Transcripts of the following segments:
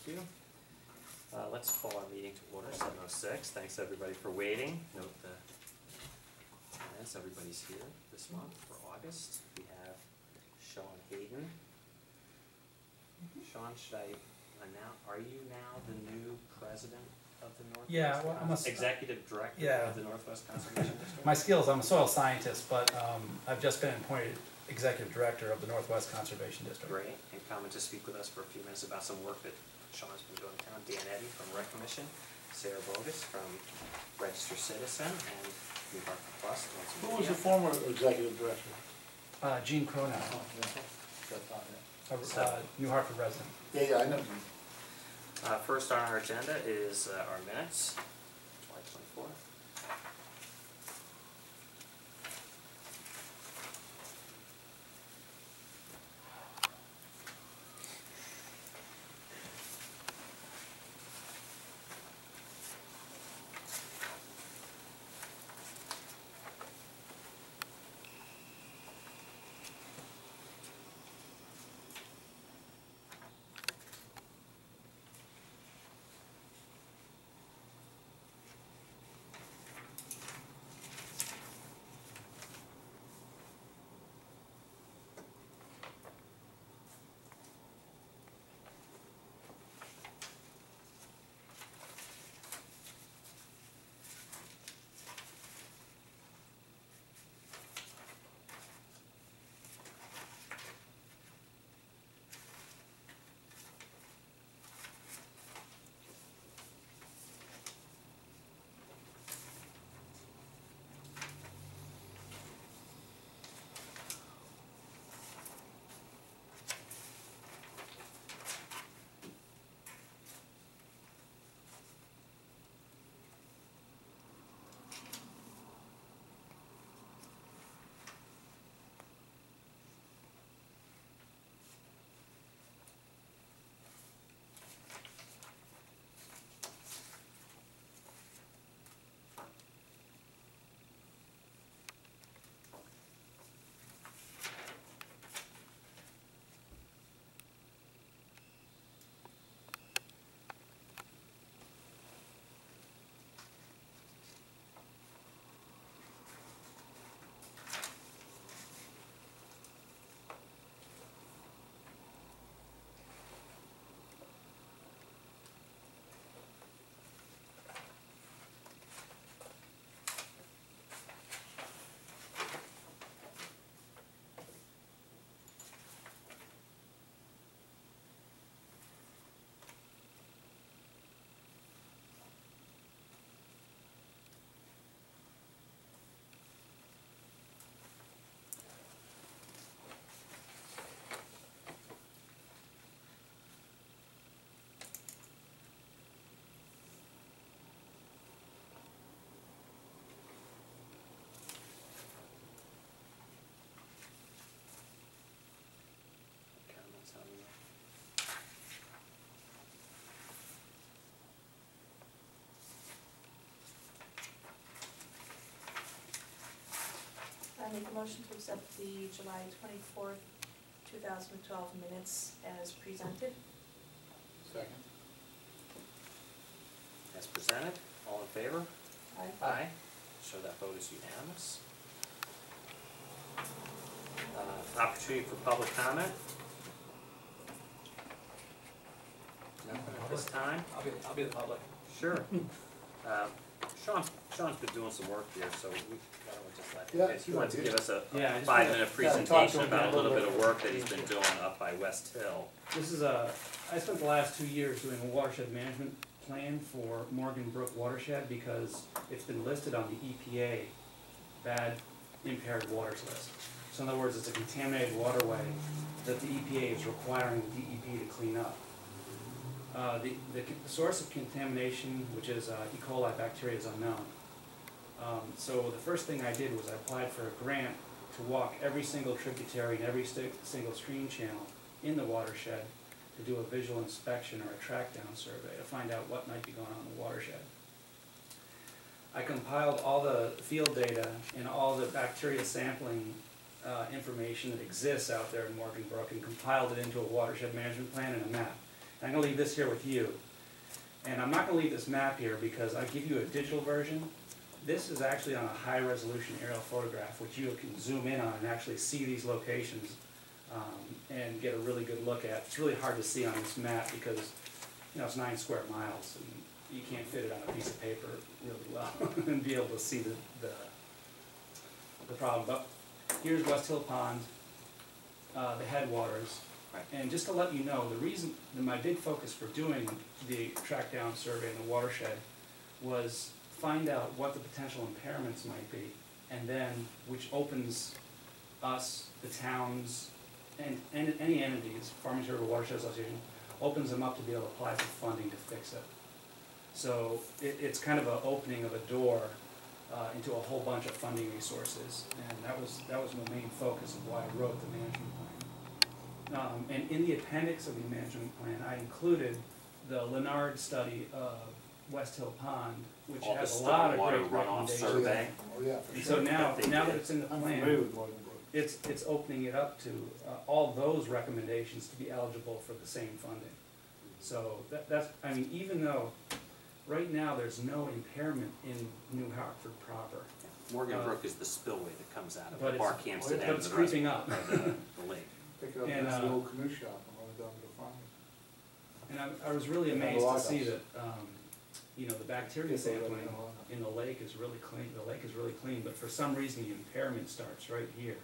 you. Let's call our meeting to order, 7:06. Thanks everybody for waiting. Note the attendance, everybody's here this month for August. We have Sean Hayden. Sean, should I announce, are you now the new president of the Northwest? Yeah, well, I'm Executive Director of the Northwest Conservation District? My skills, I'm a soil scientist, but I've just been appointed Executive Director of the Northwest Conservation District. Great, and coming to speak with us for a few minutes about some work that Sean's been doing in town. Dan Eddy from Rec Commission, Sarah Bogus from Registered Citizen, and NewHartfordPlus. Who was the former Executive Director? Gene Cronow, Oh, yeah. New Hartford resident. Yeah, I know. First on our agenda is our minutes, July 24th. I make a motion to accept the July 24th, 2012 minutes as presented. Second. As presented, all in favor? Aye. Aye. So that vote is unanimous. Opportunity for public comment? Nothing at this time? I'll be the public. Sure. Sean's been doing some work here, so why don't we just let him, Yeah, because he wanted to give us a Yeah, I just 5-minute talk to presentation him about a little bit of work that he's bit. been doing up by West Hill. This is I spent the last 2 years doing a watershed management plan for Morgan Brook watershed because it's been listed on the EPA bad impaired waters list. So in other words, it's a contaminated waterway that the EPA is requiring the DEP to clean up. The source of contamination, which is E. coli bacteria, is unknown. So the first thing I did was I applied for a grant to walk every single tributary and every single stream channel in the watershed to do a visual inspection or a track down survey to find out what might be going on in the watershed. I compiled all the field data and all the bacteria sampling information that exists out there in Morgan Brook and compiled it into a watershed management plan and a map. I'm gonna leave this here with you. And I'm not gonna leave this map here because I give you a digital version. This is actually on a high resolution aerial photograph, which you can zoom in on and actually see these locations and get a really good look at. It's really hard to see on this map because, you know, it's 9 square miles and you can't fit it on a piece of paper really well and be able to see the problem. But here's West Hill Pond, the headwaters. Right. And just to let you know, the reason, my big focus for doing the track down survey in the watershed was find out what the potential impairments might be, and then which opens us, the towns, and any entities, Farmington River Watershed Association, opens them up to be able to apply for funding to fix it. So it's kind of an opening of a door into a whole bunch of funding resources, and that was my main focus of why I wrote the management plan. And in the appendix of the management plan, I included the Leonard study of West Hill Pond, which All has the a lot of stormwater great runoff recommendations. survey. Oh, yeah, for And sure. so now That they that did. it's in the I'm familiar plan, with Morgan Brook. it's opening it up to all those recommendations to be eligible for the same funding. So that's, I mean, even though right now there's no impairment in New Hartford proper, Morgan Brook is the spillway that comes out of but the it's- Barkhamsted but end of it's the creeping rest up. of the lake. Pick it up And, next to the old canoe shop and run it down to the farm. And I was really And the amazed to see loghouse. that, you know, the bacteria Yes, they sampling really know. in the lake is really clean, the lake is really clean, but for some reason the impairment starts right here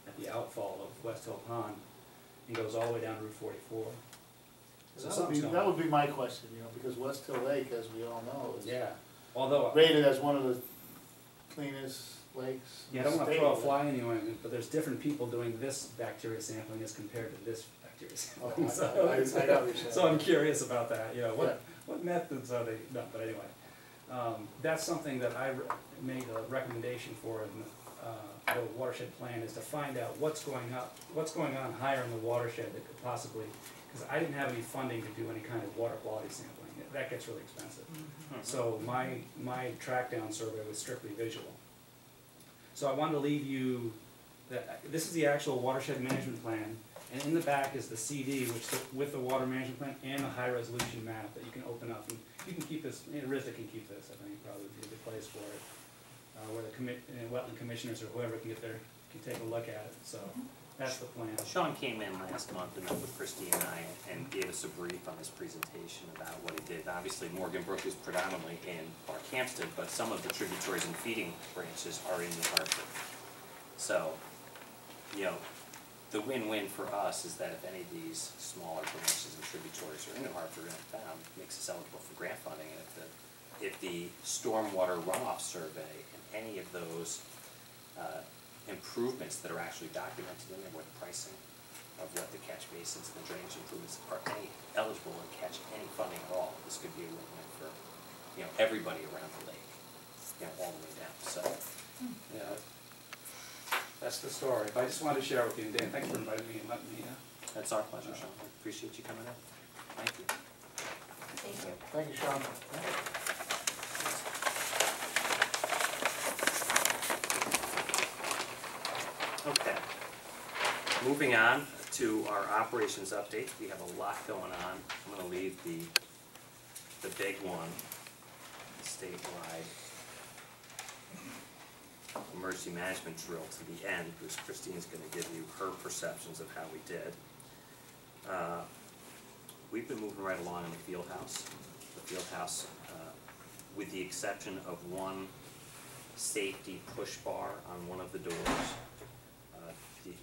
at the outfall of West Hill Pond and goes all the way down to Route 44. So something's going That on. would be my question, you know, because West Hill Lake, as we all know, is Yeah, although, rated as one of the cleanest lakes. yeah, I in don't the wanna state. throw a fly in the ointment, but there's different people doing this bacteria sampling as compared to this bacteria Oh, sampling. I So got what you're saying. so I'm curious about that, you know, Yeah. what methods are they, no, but anyway. That's something that I made a recommendation for in the watershed plan, is to find out what's going on higher in the watershed that could possibly, because I didn't have any funding to do any kind of water quality sampling. That gets really expensive. So my track down survey was strictly visual. So I wanted to leave you, this is the actual watershed management plan, and in the back is the CD, which with the water management plan and a high resolution map that you can open up, and you can keep this, RISA can keep this, I think probably would be a good place for it, where the wetland commissioners or whoever can take a look at it, so that's the plan. Sean came in last month and met with Christie and I and gave us a brief on his presentation about what he did. Obviously, Morgan Brook is predominantly in Barkhamsted, but some of the tributaries and feeding branches are in New Hartford. So, you know, the win-win for us is that if any of these smaller branches and tributaries are in New Hartford and found, makes us eligible for grant funding. And if the stormwater runoff survey and any of those improvements that are actually documented in there, what the pricing of what the catch basins and the drainage improvements are any eligible to catch any funding at all, this could be a win-win for, you know, everybody around the lake, you know, all the way down. So, you know, That's the story, but I just wanted to share with you, and Dan, thanks for inviting me and letting me, that's our pleasure, Sean. I appreciate you coming in. Thank you. Thank you. Thank you, Sean. Okay. Moving on to our operations updates, we have a lot going on. I'm gonna leave the big one, the statewide emergency management drill to the end, because Christine's gonna give you her perceptions of how we did. We've been moving right along in the field house. The field house, with the exception of one safety push bar on one of the doors,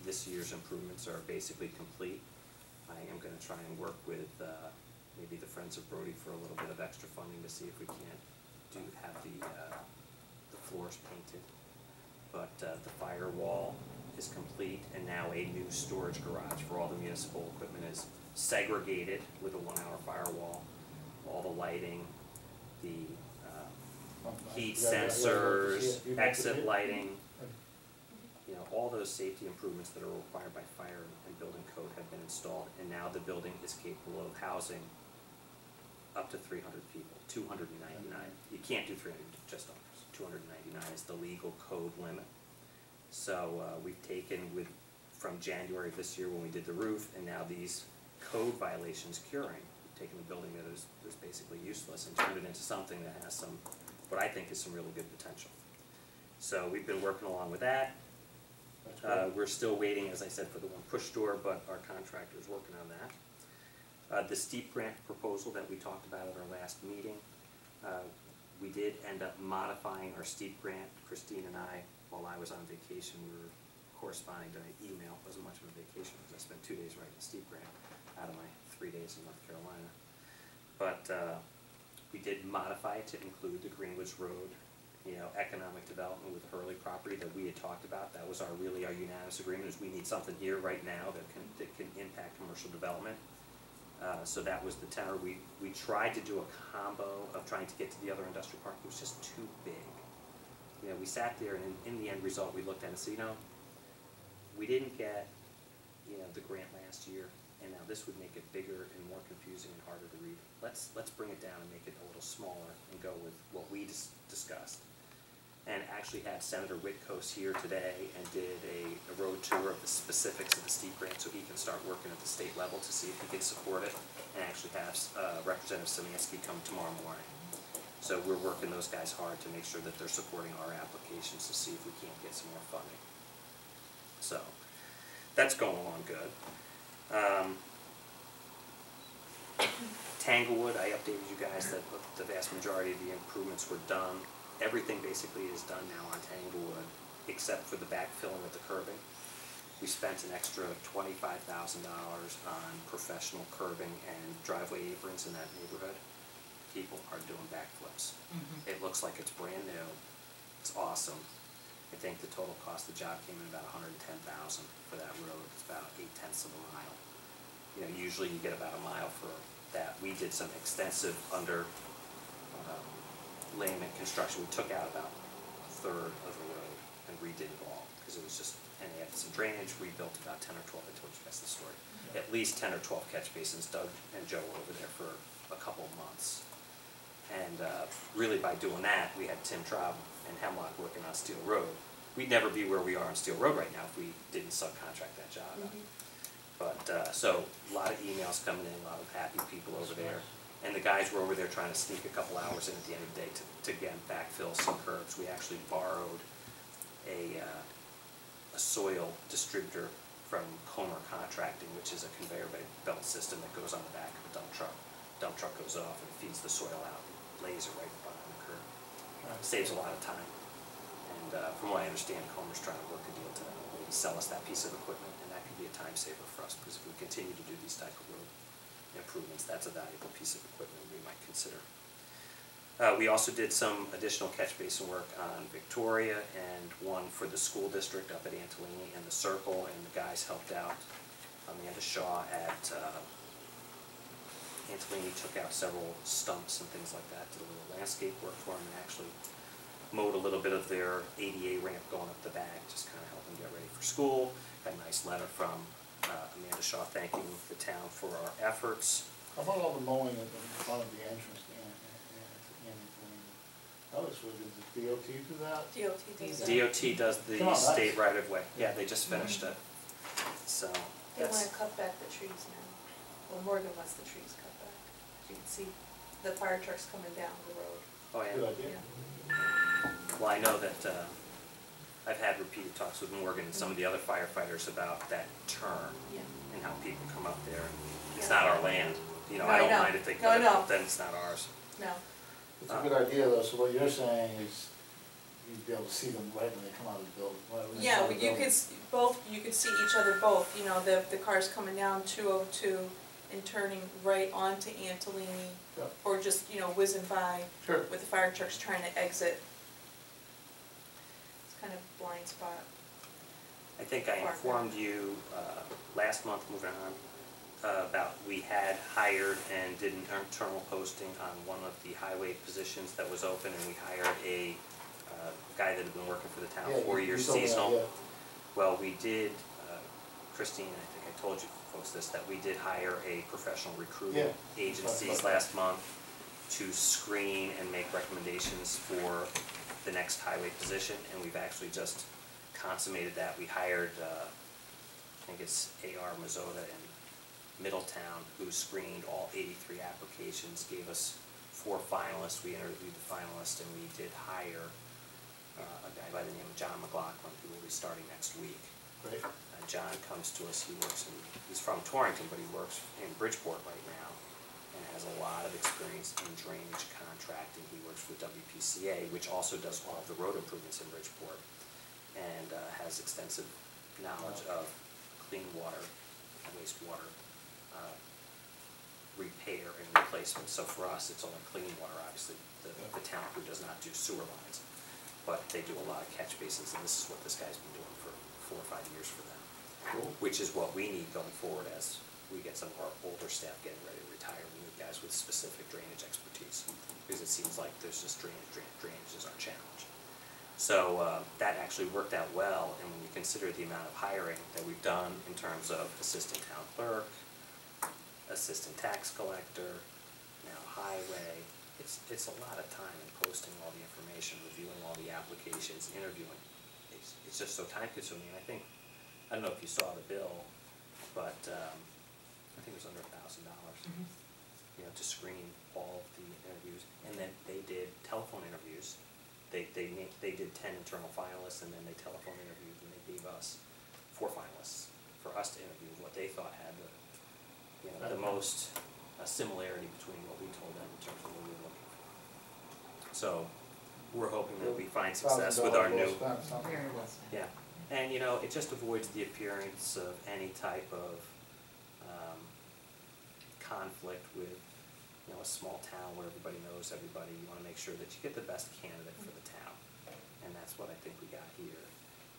this year's improvements are basically complete. I am gonna try and work with, maybe the Friends of Brody for a little bit of extra funding to see if we can't have the floors painted. But, the firewall is complete, and now a new storage garage for all the municipal equipment is segregated with a 1-hour firewall. All the lighting, the, heat sensors, exit lighting, you know, all those safety improvements that are required by fire and building code have been installed, and now the building is capable of housing up to 300 people, 299. You can't do 300 just owners. 299 is the legal code limit. So we've taken from January of this year when we did the roof, and now these code violations curing, taken a building that is basically useless and turned it into something that has some, what I think is some really good potential. So we've been working along with that. That's great. We're still waiting, as I said, for the one push door, but our contractor's working on that. The steep grant proposal that we talked about at our last meeting, we did end up modifying our steep grant. Christine and I, while I was on vacation, we were corresponding by email. It wasn't much of a vacation because I spent 2 days writing the steep grant out of my 3 days in North Carolina. But we did modify it to include the Greenwoods Road, economic development with Hurley property that we had talked about. That was our unanimous agreement, is we need something here right now that can impact commercial development. So that was the tenor. We tried to do a combo of trying to get to the other industrial park. It was just too big. We sat there, and in the end result, we looked at it and said, we didn't get, the grant last year, and now this would make it bigger and more confusing and harder to read. Let's bring it down and make it a little smaller and go with what we discussed. And actually had Senator Whitcoast here today and did a road tour of the specifics of the steep grant so he can start working at the state level to see if he can support it, and actually have Representative Szymanski come tomorrow morning. So we're working those guys hard to make sure that they're supporting our applications to see if we can't get some more funding. So that's going along good. Tanglewood, I updated you guys that the vast majority of the improvements were done. Everything basically is done now on Tanglewood, except for the backfilling of the curbing. We spent an extra $25,000 on professional curbing and driveway aprons in that neighborhood. People are doing backflips. It looks like it's brand new. It's awesome. I think the total cost of the job came in about $110,000 for that road. It's about 0.8 of a mile. Usually you get about a mile for that. We did some extensive layment construction. We took out about a third of the road and redid it all because it was just, and they had some drainage, rebuilt about 10 or 12, I told you guys the story. At least 10 or 12 catch basins. Doug and Joe were over there for a couple of months. And really by doing that, we had Tim Traub and Hemlock working on Steel Road. We'd never be where we are on Steel Road right now if we didn't subcontract that job out. But, so, a lot of emails coming in, a lot of happy people over there. And the guys were over there trying to sneak a couple hours in at the end of the day to again backfill some curbs. We actually borrowed a soil distributor from Comer Contracting, which is a conveyor belt system that goes on the back of a dump truck. Dump truck goes off and feeds the soil out and lays it right behind the curb. Saves a lot of time. And from what I understand, Comer's trying to work a deal to maybe sell us that piece of equipment, and that could be a time saver for us, because if we continue to do these type of road improvements, that's a valuable piece of equipment we might consider. We also did some additional catch basin work on Victoria and one for the school district up at Antolini and the Circle, and the guys helped out. Amanda Shaw at Antolini took out several stumps and things like that, did a little landscape work for them, and actually mowed a little bit of their ADA ramp going up the back, just kind of help them get ready for school. Got a nice letter from Amanda Shaw thanking the town for our efforts. How about all the mowing at the front of the entrance how was the DOT do that? DOT does that. DOT does the Oh, nice. state right of way. Yeah, they just finished it. So They that's, wanna cut back the trees now. Well, Morgan wants the trees cut back. You can see the fire trucks coming down the road. oh Good yeah. idea. Well, I know that I've had repeated talks with Morgan and some of the other firefighters about that turn Yeah. and how people come up there. It's Yeah. not our land. No, I don't I know. mind if they No, cut it, no. but then it's not ours. No, It's a good idea though, so what you're saying is you'd be able to see them right when they come out of the building. Right when they yeah, come out of the you could, building. you could see each other both, the cars coming down 202 and turning right onto Antolini, Yep. or just, whizzing by Sure. with the fire trucks trying to exit. It's kind of a blind spot. I think I informed you last month, moving on, about we had hired and did an internal posting on one of the highway positions that was open, and we hired a guy that had been working for the town Yeah, 4 you years told me that, seasonal. yeah. Well, we did, Christine, I think I told you folks this, that we did hire a professional recruiting Yeah. agencies last month to screen and make recommendations for the next highway position, and we've actually just consummated that. We hired, I think it's A.R. Mazzota and Middletown, who screened all 83 applications, gave us 4 finalists. We interviewed the finalists, and we did hire a guy by the name of John McLaughlin, who will be starting next week. Great. John comes to us, he's from Torrington, but he works in Bridgeport right now, and has a lot of experience in drainage contracting. He works for WPCA, which also does all of the road improvements in Bridgeport, and has extensive knowledge of clean water, wastewater, repair and replacement. So for us, it's only clean water, obviously. The town who does not do sewer lines, but they do a lot of catch basins, and this is what this guy's been doing for 4 or 5 years for them. Cool. Which is what we need going forward as we get some of our older staff getting ready to retire. We need guys with specific drainage expertise, because it seems like there's just drainage is our challenge. So that actually worked out well, and when you consider the amount of hiring that we've done in terms of assistant town clerk, assistant tax collector, now highway, it's a lot of time in posting all the information, reviewing all the applications, interviewing. It's just so time consuming. I don't know if you saw the bill, but I think it was under $1,000, to screen all of the interviews. And then they did telephone interviews. They did 10 internal finalists, and then they telephone interviewed, and they gave us 4 finalists for us to interview what they thought had the most similarity between what we told them in terms of what we were looking for. So we're hoping that we find success with our new. Very well spent. Yeah, and it just avoids the appearance of any type of conflict with a small town where everybody knows everybody. You want to make sure that you get the best candidate for the town, and that's what I think we got here.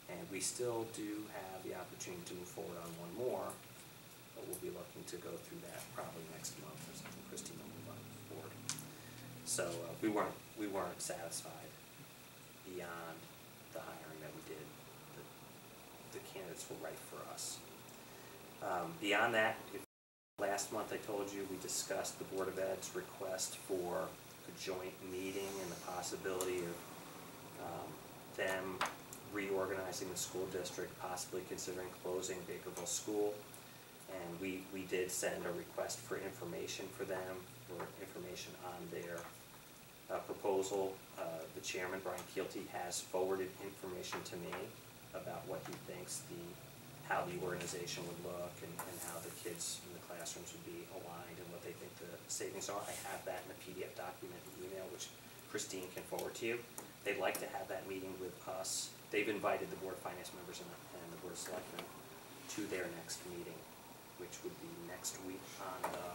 And we still do have the opportunity to move forward on one more, but we'll be looking to go through that probably next month or something. Christine will move on board. So we weren't satisfied beyond the hiring that we did. The candidates were right for us. Beyond that, last month I told you we discussed the Board of Ed's request for a joint meeting and the possibility of them reorganizing the school district, possibly considering closing Bakerville School. And we did send a request for information for them, or information on their proposal. The chairman, Brian Keelty, has forwarded information to me about what he thinks how the organization would look, and how the kids in the classrooms would be aligned, and what they think the savings are. I have that in a PDF document and email, which Christine can forward to you. They'd like to have that meeting with us. They've invited the Board of Finance members and the Board of Selectmen to their next meeting, which would be next week on the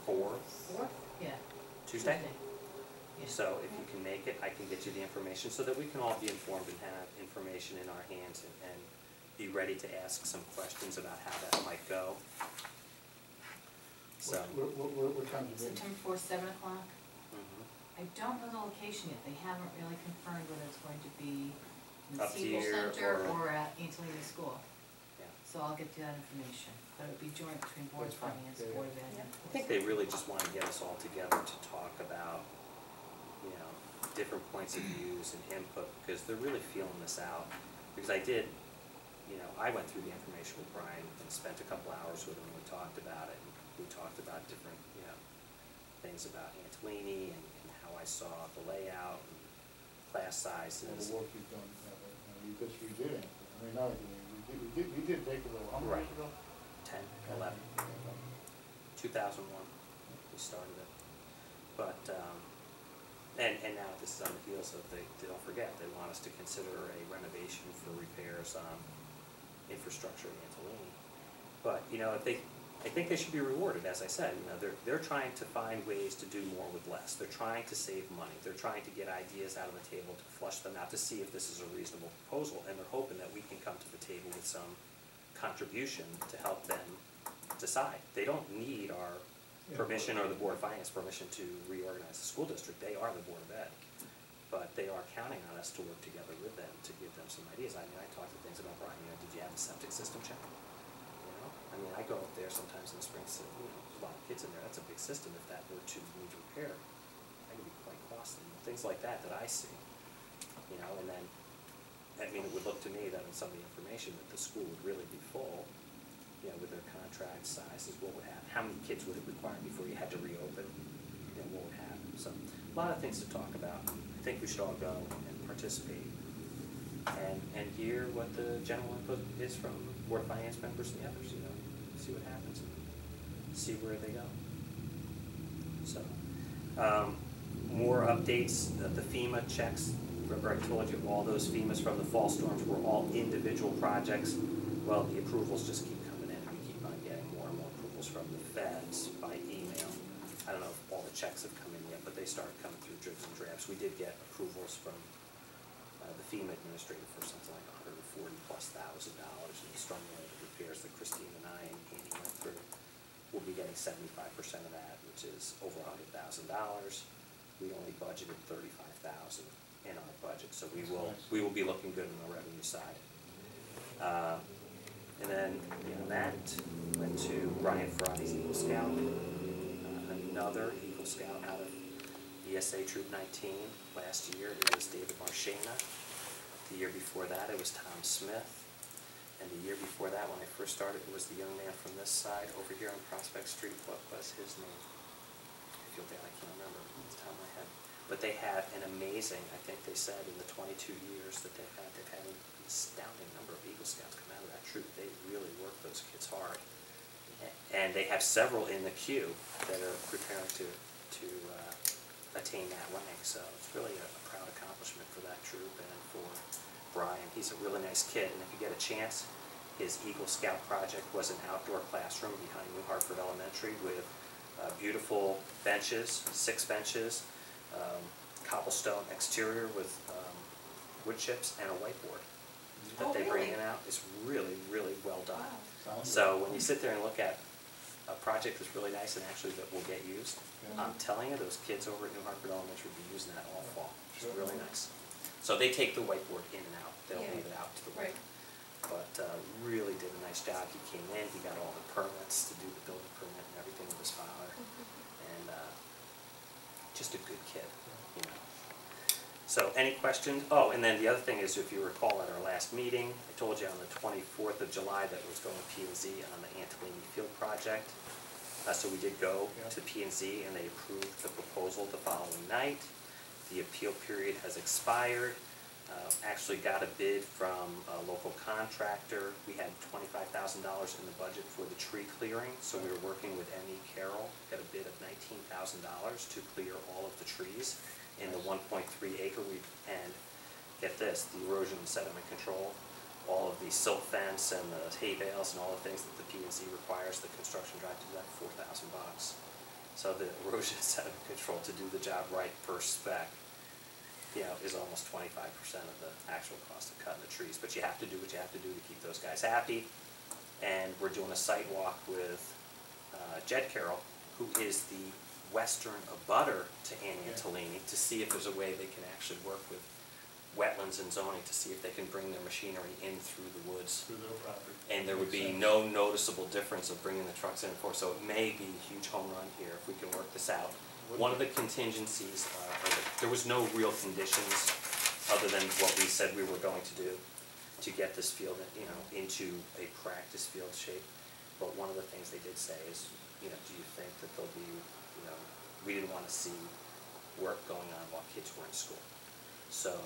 4th? Yeah. Tuesday? Yeah. So if you can make it, I can get you the information so that we can all be informed and have information in our hands, and be ready to ask some questions about how that might go. So. What time is it? September 4th, 7 o'clock. Mhm. I don't know the location yet. They haven't really confirmed whether it's going to be in the Up Siebel here Center or- or at Antolini School. Yeah. So I'll get you that information. But it would be joint between Board of That's fine. Finance, Yeah, Board of yeah. Ed. and I think they really just want to get us all together to talk about, different points of views and input, because they're really feeling this out. Because I went through the information with Brian and spent a couple hours with him, and we talked about it. And we talked about different, things about Antolini, and how I saw the layout and class All sizes. the work you've done, you just redid it. We did Bakerville, how many Right. years ago? 10, 11, 2001, we started it. But, and now this is on the heels of, don't forget, they want us to consider a renovation for repairs on infrastructure in Antolini. But, I think they should be rewarded, as I said. They're trying to find ways to do more with less. They're trying to save money. They're trying to get ideas out of the table, to flush them out, to see if this is a reasonable proposal, and they're hoping that we can come to the table with some contribution to help them decide. They don't need our permission or the Board of Finance permission to reorganize the school district. They are the Board of Ed. But they are counting on us to work together with them to give them some ideas. I talked to things about, Brian, did you have a septic system check? I go up there sometimes in the spring, so, there's a lot of kids in there. That's a big system. If that were to need repair, that could be quite costly. Things like that I see, and then, it would look to me that in some of the information that the school would really be full, you know, with the contract sizes, what would happen, how many kids would it require before you had to reopen, you know, what would happen. So, a lot of things to talk about. I think we should all go and participate and hear what the general input is from Board of Finance members and the others, you know, see what happens, see where they go. So, more updates, the FEMA checks. Remember I told you all those FEMAs from the fall storms were all individual projects. Well, the approvals just keep coming in. We keep on getting more and more approvals from the feds by email. I don't know if all the checks have come in yet, but they started coming through dribs and drabs. We did get approvals from the FEMA administrator for something like $140,000+ in storm-related repairs that Christine and I and Annie went through. We'll be getting 75% of that, which is over $100,000. We only budgeted $35,000 in our budget, so we will be looking good on the revenue side. And then beyond that, went to Brian Ferrati's Eagle Scout, another Eagle Scout out of ESA Troop 19. Last year it was David Marchena. The year before that it was Tom Smith. And the year before that, when I first started, it was the young man from this side over here on Prospect Street. What was his name? I feel bad, I can't remember off the top of my head. But they had an amazing, I think they said in the 22 years that they've had an astounding number of Eagle Scouts come out of that troop. They really work those kids hard. And they have several in the queue that are preparing to attain that rank. So it's really a proud accomplishment for that troop and for Brian. He's a really nice kid, and if you get a chance, his Eagle Scout project was an outdoor classroom behind New Hartford Elementary with beautiful benches, 6 benches, cobblestone exterior with wood chips, and a whiteboard that they bring in out. It's really, really well done. Wow. So when you sit there and look at a project that's really nice and actually that will get used, I'm telling you, those kids over at New Hartford Elementary will be using that all fall. It's really nice. So they take the whiteboard in and out. They'll leave it out to the Right. But really did a nice job. He came in, he got all the permits to do the building permit and everything with his father. And just a good kid, you know. So any questions? Oh, and then the other thing is, if you recall at our last meeting, I told you on the 24th of July that was going to P&Z on the Antolini Field project. So we did go to P&Z and they approved the proposal the following night. The appeal period has expired. Actually got a bid from a local contractor. We had $25,000 in the budget for the tree clearing, so we were working with M.E. Carroll. Got a bid of $19,000 to clear all of the trees in the 1.3 acre. And get this, the erosion and sediment control, all of the silt fence and the hay bales and all the things that the P&Z requires, the construction drive to do that, $4,000. So the erosion and sediment control to do the job right per spec, you know, is almost 25% of the actual cost of cutting the trees. But you have to do what you have to do to keep those guys happy. And we're doing a site walk with Jed Carroll, who is the western abutter to Antolini, to see if there's a way they can actually work with wetlands and zoning to see if they can bring their machinery in through the woods. Through their property. And there would be no noticeable difference of bringing the trucks in and forth. So it may be a huge home run here if we can work this out. One of the contingencies, there was no real conditions other than what we said we were going to do to get this field, you know, into a practice field shape. But one of the things they did say is, you know, do you think that there'll be, you know, we didn't want to see work going on while kids were in school. So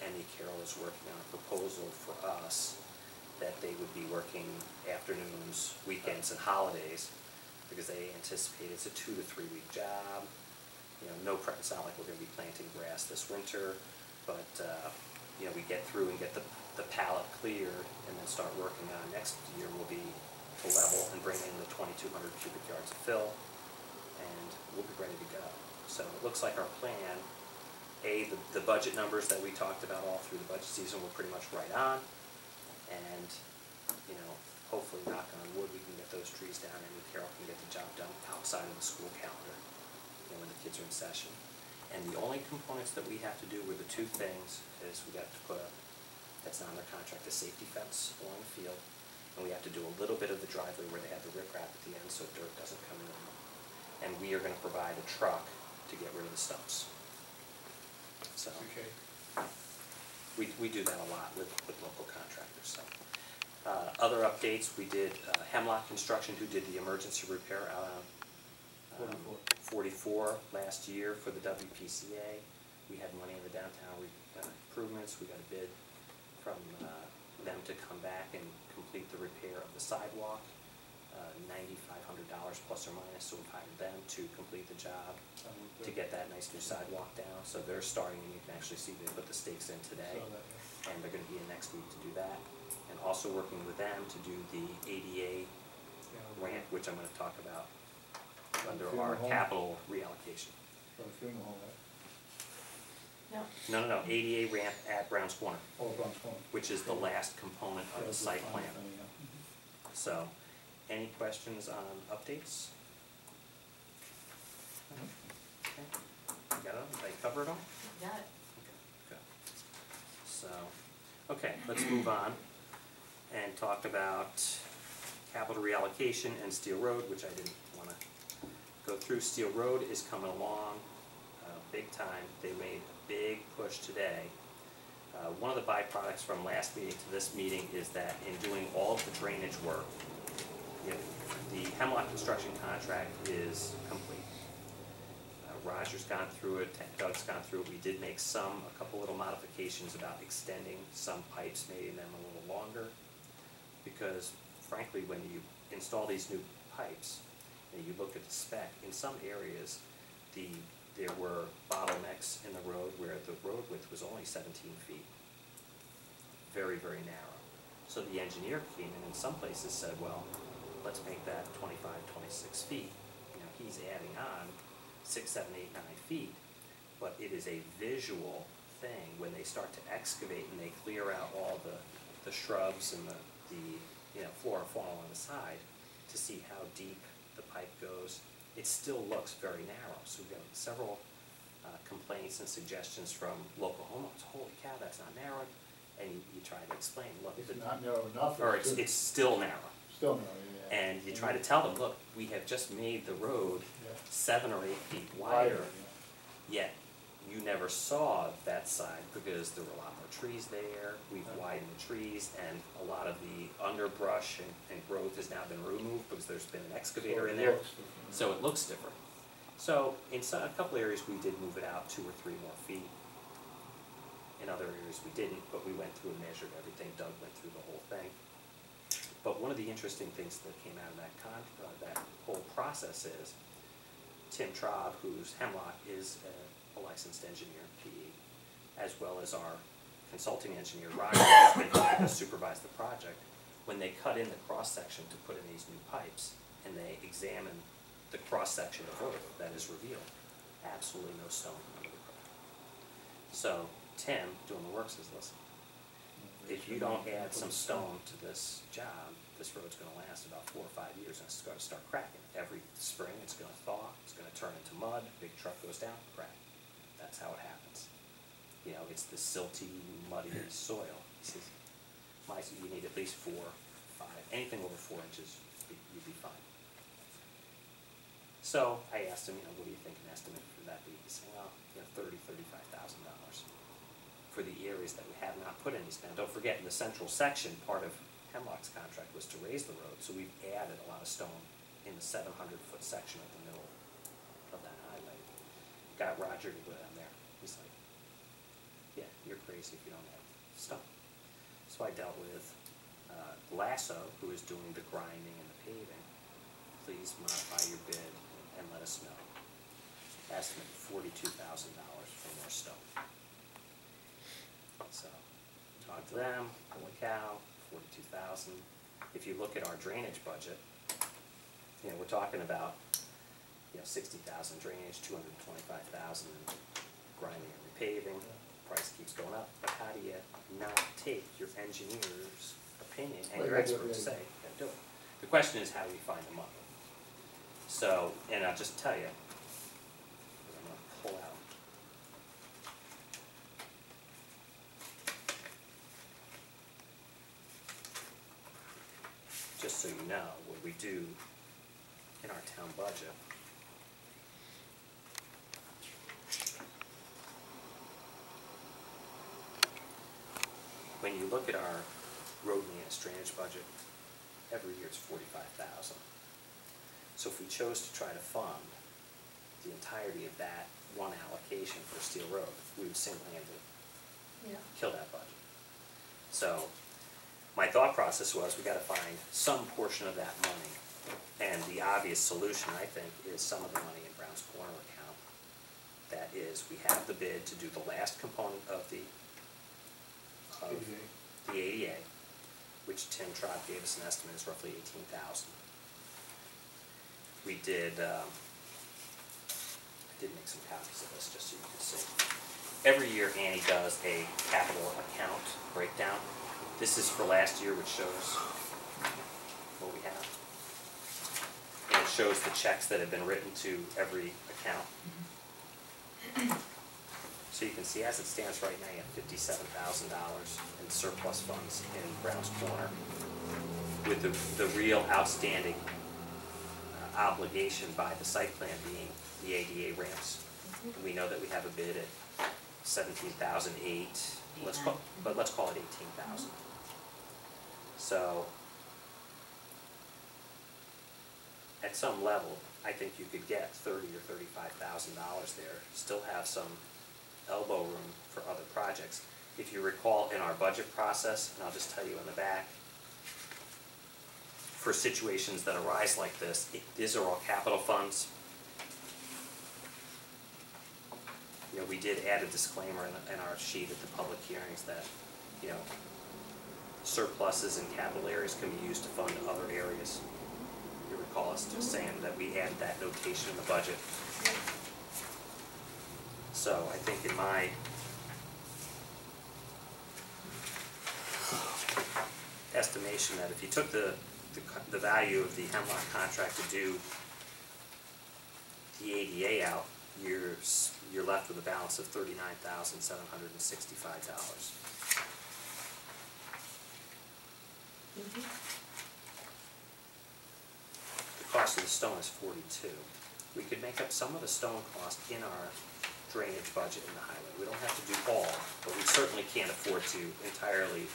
M.E. Carroll is working on a proposal for us that they would be working afternoons, weekends, and holidays, because they anticipate it's a 2 to 3 week job. You know, it's not like we're going to be planting grass this winter, but you know, we get through and get the pallet cleared, and then start working on next year will be to level and bring in the 2,200 cubic yards of fill, and we'll be ready to go. So it looks like our plan, the budget numbers that we talked about all through the budget season were pretty much right on, and you know, hopefully, knock on wood, we can get those trees down and Carol can get the job done outside of the school calendar, you know, when the kids are in session. And the only components that we have to do were the 2 things is we have to put that's not under contract, a safety fence along the field, and we have to do a little bit of the driveway where they have the riprap at the end so dirt doesn't come in. And we are going to provide a truck to get rid of the stumps. So we do that a lot with local contractors. So Other updates, we did Hemlock Construction, who did the emergency repair out on 44 last year for the WPCA. We had money in the downtown improvements. We got a bid from them to come back and complete the repair of the sidewalk, $9,500 plus or minus, so we've hired them to complete the job, to get that nice new sidewalk down. So they're starting, and you can actually see they put the stakes in today, and they're gonna be in next week to do that. And also working with them to do the ADA ramp, which I'm gonna talk about under our capital reallocation. For the funeral home, right? No, No, ADA ramp at Brown's Corner, Oh, Brown's Corner. which is the last component of the site plan. So, any questions on updates? Okay. You got them? Did I cover it all? Got it. Good. So, okay, let's move on and talk about capital reallocation and Steel Road, which I didn't wanna go through. Steel Road is coming along, big time. They made a big push today. One of the byproducts from last meeting to this meeting is that in doing all of the drainage work, the Hemlock construction contract is complete. Roger's gone through it, Doug's gone through it. We did make a couple little modifications about extending some pipes, making them a little longer, because frankly, when you install these new pipes and you look at the spec, in some areas, there were bottlenecks in the road where the road width was only 17 feet. Very, very narrow. So the engineer came in some places said, well, let's make that 25, 26 feet. He's adding on 6, 7, 8, 9 feet, but it is a visual thing when they start to excavate and they clear out all the shrubs and the flora and fauna on the side to see how deep the pipe goes. It still looks very narrow. So we've got several complaints and suggestions from local homeowners. Holy cow, that's not narrow. And you try to explain, look, It's not narrow enough. or it's still narrow. Still narrow, yeah. And you try to tell them, look, we have just made the road Yeah. 7 or 8 feet wider, yet you never saw that side because there were a lot more trees there. We've widened the trees, and a lot of the underbrush and growth has now been removed because there's been an excavator in there. So it looks different. So in a couple areas we did move it out 2 or 3 more feet. In other areas we didn't, but we went through and measured everything. Doug went through the whole thing. But one of the interesting things that came out of that whole process is Tim Traub, who's Hemlock, is a licensed engineer, PE, as well as our consulting engineer, Roger, who's been helping us supervise the project. When they cut in the cross-section to put in these new pipes, and they examine the cross-section of earth that is revealed, absolutely no stone under the ground. So Tim, doing the work, says, listen, if you don't add some stone to this job, this road's gonna last about 4 or 5 years, and it's gonna start cracking. Every spring, it's gonna thaw, it's gonna turn into mud, big truck goes down, crack. That's how it happens. It's the silty, muddy soil. He says, you need at least 4, 5, anything over 4 inches, you'd be fine. So I asked him, what do you think an estimate for that be? He said, well, $30,000, $35,000 for the areas that we have not put any stone. Don't forget, in the central section, part of Hemlock's contract was to raise the road, so we've added a lot of stone in the 700-foot section of the middle of that highway. Got Roger to go down there. He's like, yeah, you're crazy if you don't have stone. So I dealt with Lasso, who is doing the grinding and the paving. Please modify your bid and let us know. Estimate $42,000 for more stone. So, talk to them, holy cow, 42,000. If you look at our drainage budget, we're talking about 60,000 drainage, 225,000 grinding and repaving. Price keeps going up, but how do you not take your engineer's opinion and your experts say, you gotta do it? The question is, how do you find the money? So, and I'll just tell you, I'm gonna pull out. Just so you know, what we do in our town budget. When you look at our road maintenance drainage budget, every year it's $45,000. So if we chose to try to fund the entirety of that one allocation for Steel Road, we would single-handedly Yeah. kill that budget. So my thought process was, we gotta find some portion of that money. And the obvious solution, I think, is some of the money in Brown's Corner account. That is, we have the bid to do the last component of the ADA, which Tim Trott gave us an estimate is roughly 18,000. We did, I did make some copies of this just so you can see. Every year Annie does a capital account breakdown. This is for last year, which shows what we have. And it shows the checks that have been written to every account. So you can see, as it stands right now, you have $57,000 in surplus funds in Brown's Corner, with the real outstanding obligation by the site plan being the ADA ramps. And we know that we have a bid at $17,008. Let's call it 18,000. So at some level, I think you could get $30,000 or $35,000 there. Still have some elbow room for other projects. If you recall in our budget process, and I'll just tell you in the back, for situations that arise like this, these are all capital funds. You know, we did add a disclaimer in our sheet at the public hearings that, you know, surpluses in capital areas can be used to fund other areas. You recall us just saying that we added that notation in the budget. So I think in my estimation that if you took the value of the Hemlock contract to do the ADA out, you're left with a balance of $39,765. The cost of the stone is $42. We could make up some of the stone cost in our drainage budget in the highway. We don't have to do all, but we certainly can't afford to entirely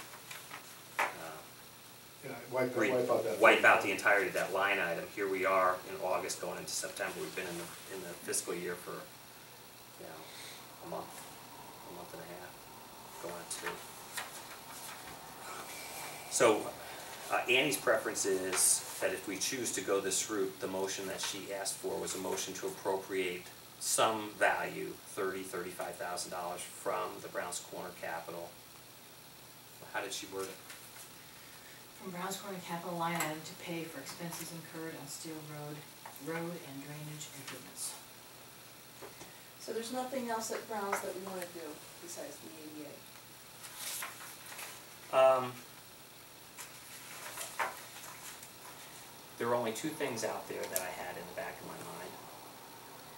wipe out the entirety of that line item. Here we are in August going into September. We've been in the fiscal year for, you know, a month and a half, going on 2. So Annie's preference is that if we choose to go this route, the motion that she asked for was a motion to appropriate some value, $35,000 from the Brown's Corner capital. How did she word it? From Brown's Corner capital line item to pay for expenses incurred on Steel Road and drainage improvements. So there's nothing else at Brown's that we want to do besides the ADA? There were only 2 things out there that I had in the back of my mind.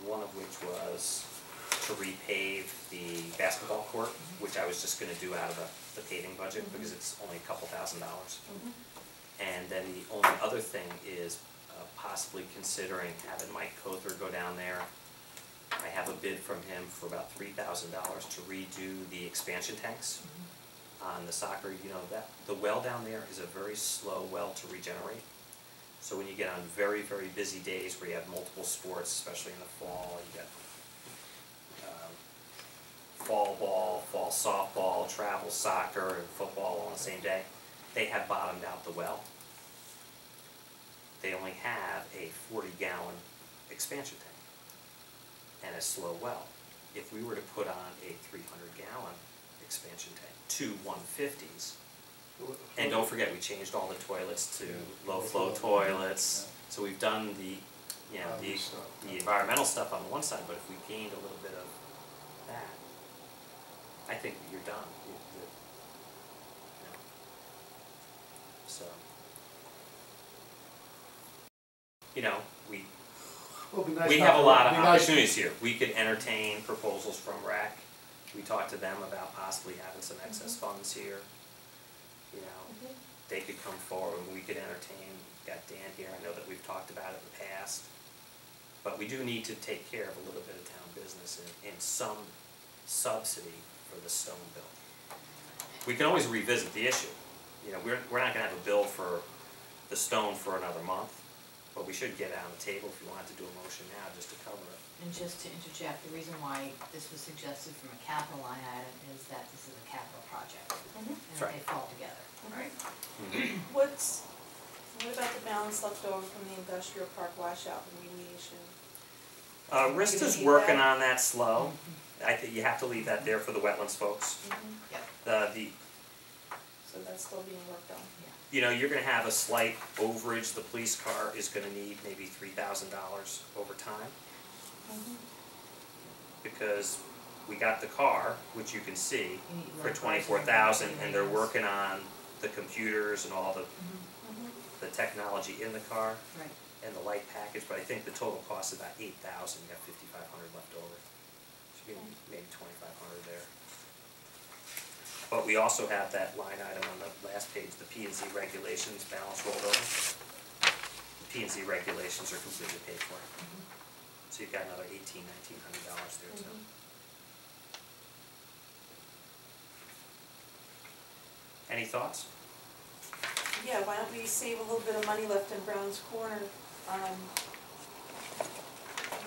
One of which was to repave the basketball court, which I was just going to do out of the paving budget because it's only a couple $1,000. And then the only other thing is possibly considering having Mike Cother go down there. I have a bid from him for about $3,000 to redo the expansion tanks on the soccer. You know, that the well down there is a very slow well to regenerate. So when you get on very, very busy days where you have multiple sports, especially in the fall, you get fall ball, fall softball, travel soccer, and football all on the same day, they have bottomed out the well. They only have a 40-gallon expansion tank and a slow well. If we were to put on a 300-gallon expansion tank, 2 150s, and don't forget, we changed all the toilets to low-flow toilets. So we've done the environmental stuff on one side, but if we gained a little bit of that, I think you're done. So, you know, we have a lot of opportunities here. We could entertain proposals from RAC. We talked to them about possibly having some excess funds here. You know, they could come forward and we could entertain. We've got Dan here, I know that we've talked about it in the past. But we do need to take care of a little bit of town business and some subsidy for the stone bill. We can always revisit the issue. you know, we're not gonna have a bill for the stone for another month, but we should get it on the table if you wanted to do a motion now, just to cover it. And just to interject, the reason why this was suggested from a capital line item is that this is a capital project, Mhm. and That's right. they fall together. Right. Mhm. What about the balance left over from the industrial park washout remediation? Rista's You need working that? on that slow. I think you have to leave that there for the wetlands folks. Yep. So that's still being worked on. You know, you're gonna have a slight overage, the police car is gonna need maybe $3,000 over time, because we got the car, which you can see, You need for left 24,000, parts and they're working on the computers and all Mhm. the technology in the car Right. and the light package, but I think the total cost is about 8,000, you got 5,500 left over. Should be maybe 2,500 there. But we also have that line item on the last page, the P and Z regulations balance rolled over. The P and Z regulations are completely paid for. So you've got another $1,900 there too. Any thoughts? Yeah, why don't we save a little bit of money left in Brown's Corner,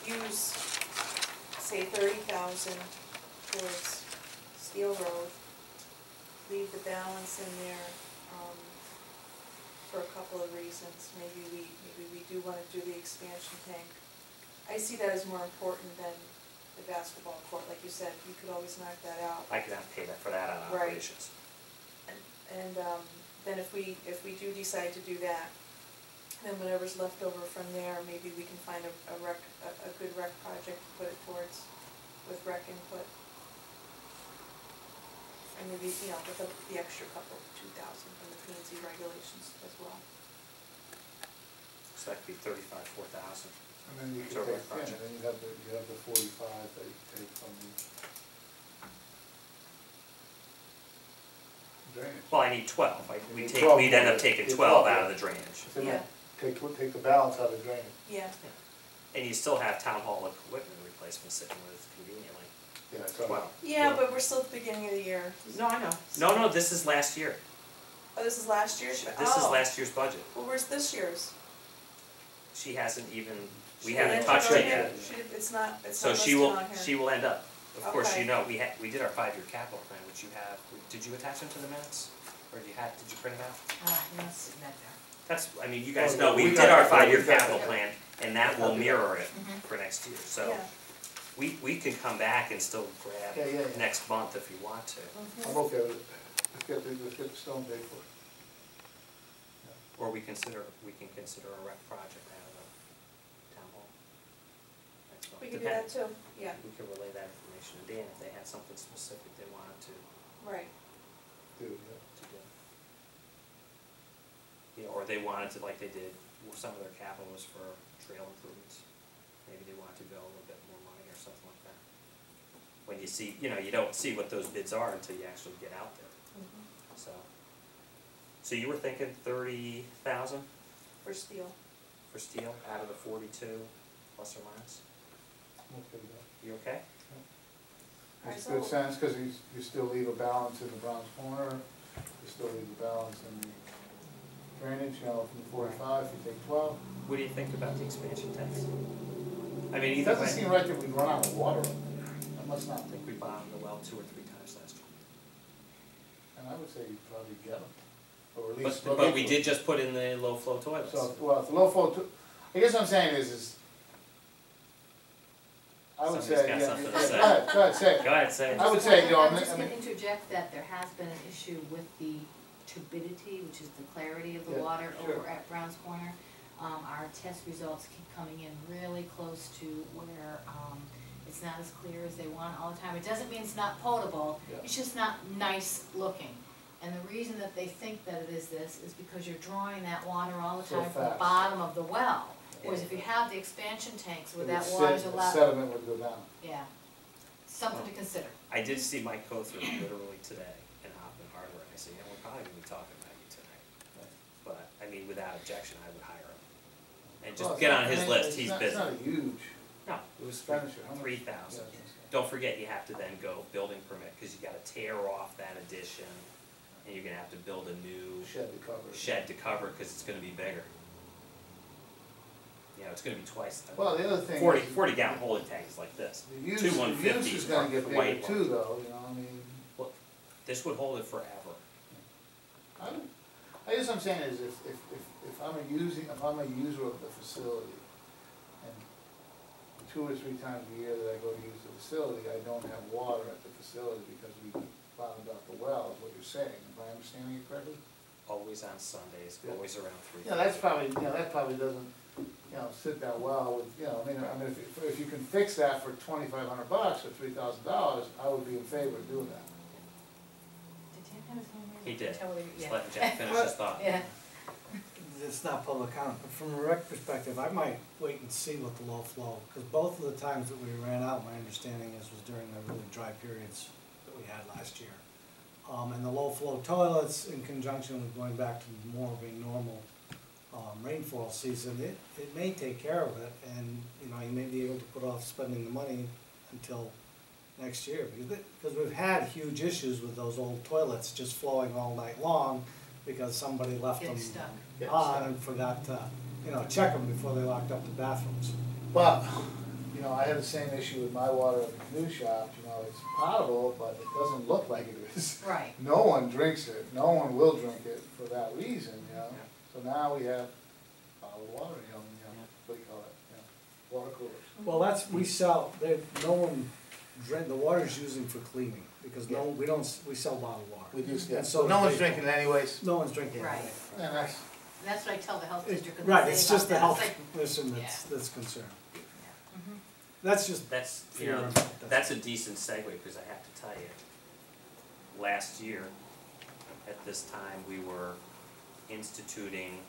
use, say 30,000 towards Steel Road, leave the balance in there, for a couple of reasons. Maybe we do wanna do the expansion tank. I see that as more important than the basketball court, like you said, you could always knock that out. I could have to pay that for that on Right. operations. And then if we do decide to do that, then whatever's left over from there, maybe we can find a good rec project to put it towards with rec input. And maybe, with the extra couple, 2,000 from the P and Z regulations as well. So that could be 35, 4,000. And then you Sort could of take, project. then you have the 45 that you take from the drainage. Well, I need 12, You need 12 we'd end up more. taking Get 12 12 out of there. the drainage. So Yeah. then take the balance out of drainage. Yeah, And you still have town hall equipment replacement sitting with conveniently. Yeah, so. Well, yeah, but we're still at the beginning of the year. no, I know. No, this is last year. Oh, this is last year's? This is last year's budget. Well, where's this year's? She hasn't even, we She haven't didn't touched enter it on yet. here? It's not So listed she on here. will end up. Of course, Okay. you know, we did our 5-year capital plan, which you have, did you attach them to the minutes? Or did you print them out? Yes, sitting back there. That's, I mean, you guys Oh, know, we we got did our that, 5-year we got capital that. plan, and that will mirror it Mhm. for next year, so. Yeah. We can come back and still grab Yeah. next month if you want to. I'm okay with it. Let's get the stone paid for. Or we can consider a rec project out of the town hall. Next month. We could do that too, yeah, We could relay that information to Dan if they had something specific they wanted to right. Do, do. You know, or they wanted to, like they did, some of their capital was for trail improvements. Maybe they wanted to go a little bit more money or something like that. When you see, you don't see what those bids are until you actually get out there, so you were thinking 30,000 For steel. for steel out of the 42, plus or minus? I'm okay with that. You okay? Makes Alright, good so- sense, cause you still leave a balance in the Browns Corner, you still leave a balance in the drainage, from the 45, you take 12. What do you think about the expansion tanks? I mean, It either doesn't way, seem right that we run out of water up there, I must not I think we bottomed the well 2 or 3 times last year. and I would say you'd probably get them, or at least. look But we into it. did just put in the low flow toilets. So, well, if the low flow, I guess what I'm saying is, I would say, Somebody's got yeah, something to yeah, say. go ahead, say it. Go ahead, say it. I would say, I'm I just mean- gonna interject that there has been an issue with the turbidity, which is the clarity of the Yeah, water sure. over at Brown's Corner. Our test results keep coming in really close to where, it's not as clear as they want all the time. It doesn't mean it's not potable, Yeah. it's just not nice looking. And the reason that they think that it is this is because you're drawing that water all the So time from the fast. bottom of the well. Whereas if you have the expansion tanks where It that would water's sit- allowed, sediment would go down. yeah, something to consider. I did see Mike Kother literally today in Hoffman Harbor, and I said, we're probably gonna be talking about you tonight. But, I mean, without objection, I would hire him. And Well, just it's get not- on his I mean, list, it's he's not- busy. It's not a huge No, it was expenditure. How much? 3,000. Yeah, I was gonna say. Don't forget, you have to then go building permit, cause you gotta tear off that addition, and you're gonna have to build a new Shed to cover it. shed to cover, cause it's gonna be bigger. You know, it's gonna be twice, Well, the other thing 40 gallon holding tanks like this. the use, two the 150s use is gonna are get the bigger white too, ones. though, you know, I mean, This would hold it forever. I guess what I'm saying is if I'm a user of the facility, and 2 or 3 times a year that I go to use the facility, I don't have water at the facility because we bottomed out the well, is what you're saying, am I understanding it correctly? Always on Sundays, Yeah. always around 3. Yeah, that's probably, that probably doesn't, sit that well with, I mean, if you can fix that for $2,500 or $3,000, I would be in favor of doing that. Did Tim have his hand raised? He did. Totally, Just yeah. let Jack finish his thought. Yeah. It's not public comment, but from a rec perspective, I might wait and see what the low flow, because both of the times that we ran out, my understanding is was during the really dry periods that we had last year. And the low flow toilets in conjunction with going back to more of a normal, rainfall season, it may take care of it, and, you may be able to put off spending the money until next year, because we've had huge issues with those old toilets just flowing all night long, because somebody left them Getting stuck. on and forgot to, check them before they locked up the bathrooms. But, I had the same issue with my water at the canoe shop, it's potable, but it doesn't look like it is. Right. No one drinks it, no one will drink it for that reason, so now we have bottled water, what do you call it, water coolers. Well, no one the water's using for cleaning, because we sell bottled water. We just, And so no one's they- drinking it anyways, No one's drinking it. Right. and that's, That's what I tell the health district. Right, it's just the health Like, commission Yeah. that's concerned. mhm. That's just, That's, fear of- that's a decent segue, because I have to tell you, last year, at this time, we were instituting,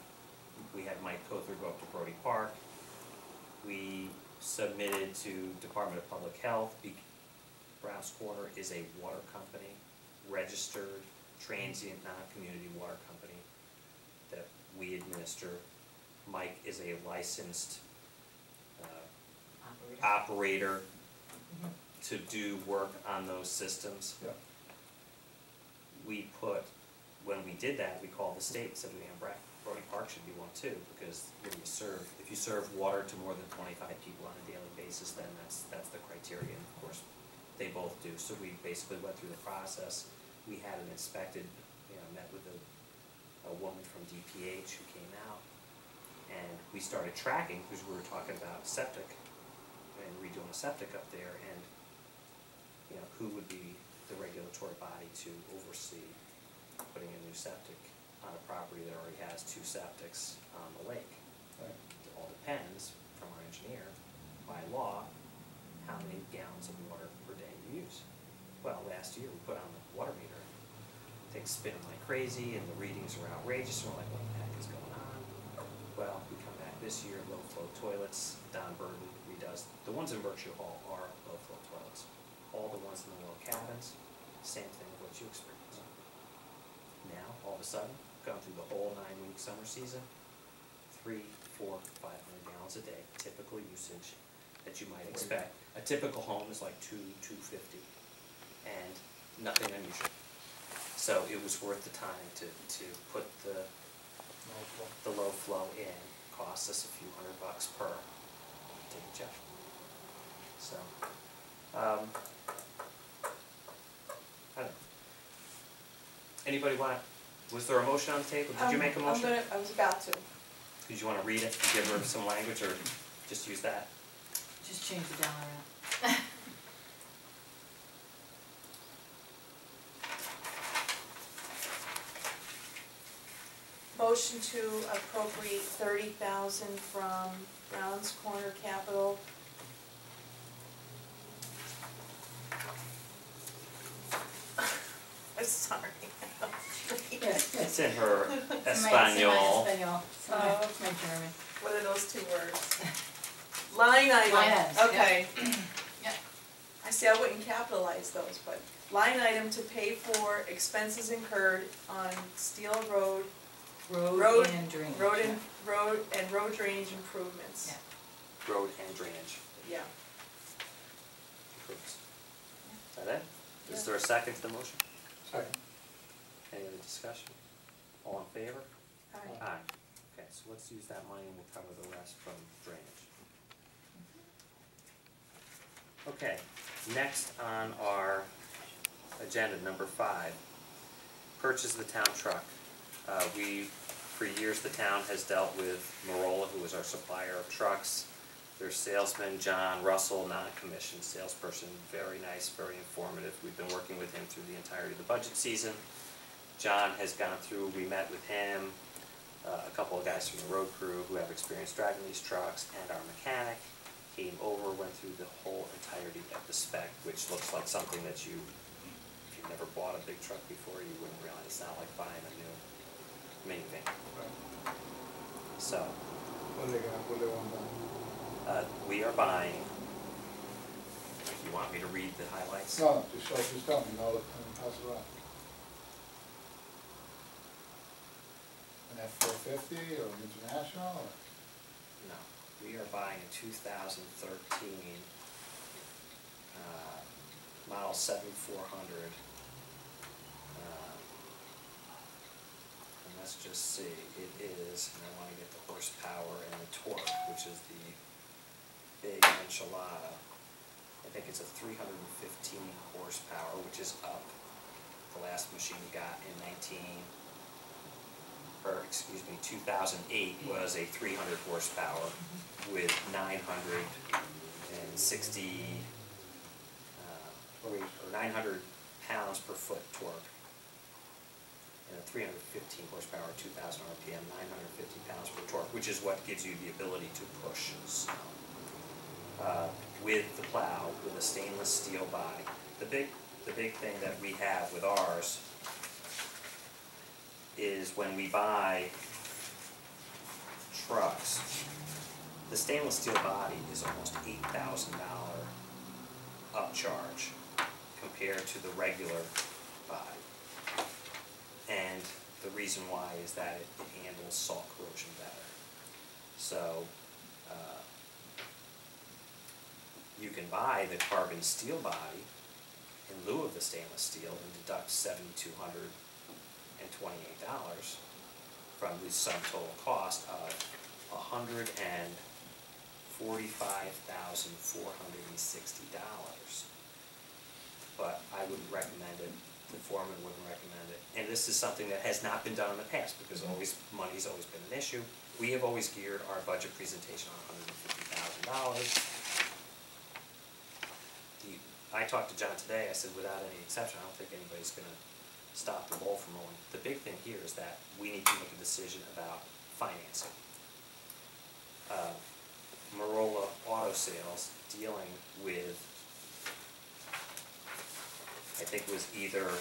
we had Mike Kother go up to Brody Park. We submitted to Department of Public Health, Browns Corner is a water company, registered, transient, non-community water company that we administer. Mike is a licensed operator to do work on those systems. yeah. When we did that, we called the state and said, Brody Park should be one too, because if you serve water to more than 25 people on a daily basis, then that's the criteria, and of course, they both do. So we basically went through the process. We had it inspected, met with a woman from DPH who came out, and we started tracking, because we were talking about septic and redoing a septic up there, and who would be the regulatory body to oversee putting a new septic on a property that already has 2 septics on the lake. Right. It all depends, from our engineer, by law, how many gallons of water per day you use. Well, last year we put on the water meter, things spinning like crazy, and the readings are outrageous, and we're like, what the heck is going on? Well, we come back this year, low flow toilets, Don Burton redoes, the ones in Berkshire Hall are low flow toilets. All the ones in the little cabins, same thing of what you experience. Now, all of a sudden, going through the whole 9-week summer season, 300, 400, 500 gallons a day, typical usage that you might expect. A typical home is like 250, and nothing unusual. So it was worth the time to put the low flow in. Costs us a few $100 per take a check. So, I don't know. Anybody was there a motion on the table? Did you make a motion? I was about to. Did you wanna read it, give her some language, or just use that? Just change the dollar amount. Motion to appropriate $30,000 from Brown's Corner Capital. I'm sorry. It's in her It's my Espanol. Espanol. It's my German. What are those 2 words? Line item. Line items, yep. Okay. Yep. I see, I wouldn't capitalize those, but line item to pay for expenses incurred on Steel Road, Road and drainage. road drainage improvements. Yeah. Road and drainage. Yeah. Improvements. Is that it? Is there a second to the motion? second. Any Any other discussion? All in favor? Aye. Aye. Okay, so let's use that money and we'll cover the rest from drainage. Okay, next on our agenda, number 5, purchase the town truck. For years, the town has dealt with Marola, who is our supplier of trucks. Their salesman, John Russell, non-commissioned salesperson, very nice, very informative. We've been working with him through the entirety of the budget season. John has gone through, we met with him, a couple of guys from the road crew who have experience driving these trucks, and our mechanic came over, went through the whole entirety of the spec, which looks like something that you, if you've never bought a big truck before, you wouldn't realize. It's not like buying a new minivan. So, What do they want done? we are buying, you want me to read the highlights? No, just tell me, no, and pass it around. An F-450 or an International or? No, we are buying a 2013 model 7400. And let's just see, it is, and I want to get the horsepower and the torque, which is the big enchilada. I think it's a 315 horsepower, which is up. The last machine we got in 2008 was a 300 horsepower with 960 or 900 pounds per foot torque, and a 315 horsepower, 2,000 RPM, 950 pounds per torque, which is what gives you the ability to push snow. With the plow, with a stainless steel body. The big thing that we have with ours is when we buy trucks, the stainless steel body is almost $8,000 upcharge compared to the regular body. And the reason why is that it handles salt corrosion better. So you can buy the carbon steel body in lieu of the stainless steel and deduct $7,228 from the sum total cost of $145,460. But I wouldn't recommend it, the foreman wouldn't recommend it. And this is something that has not been done in the past because money's always been an issue. We have always geared our budget presentation on $150,000. I talked to John today, I said without any exception, I don't think anybody's gonna stop the ball from rolling. The big thing here is that we need to make a decision about financing. Marola Auto Sales, dealing with, I think it was either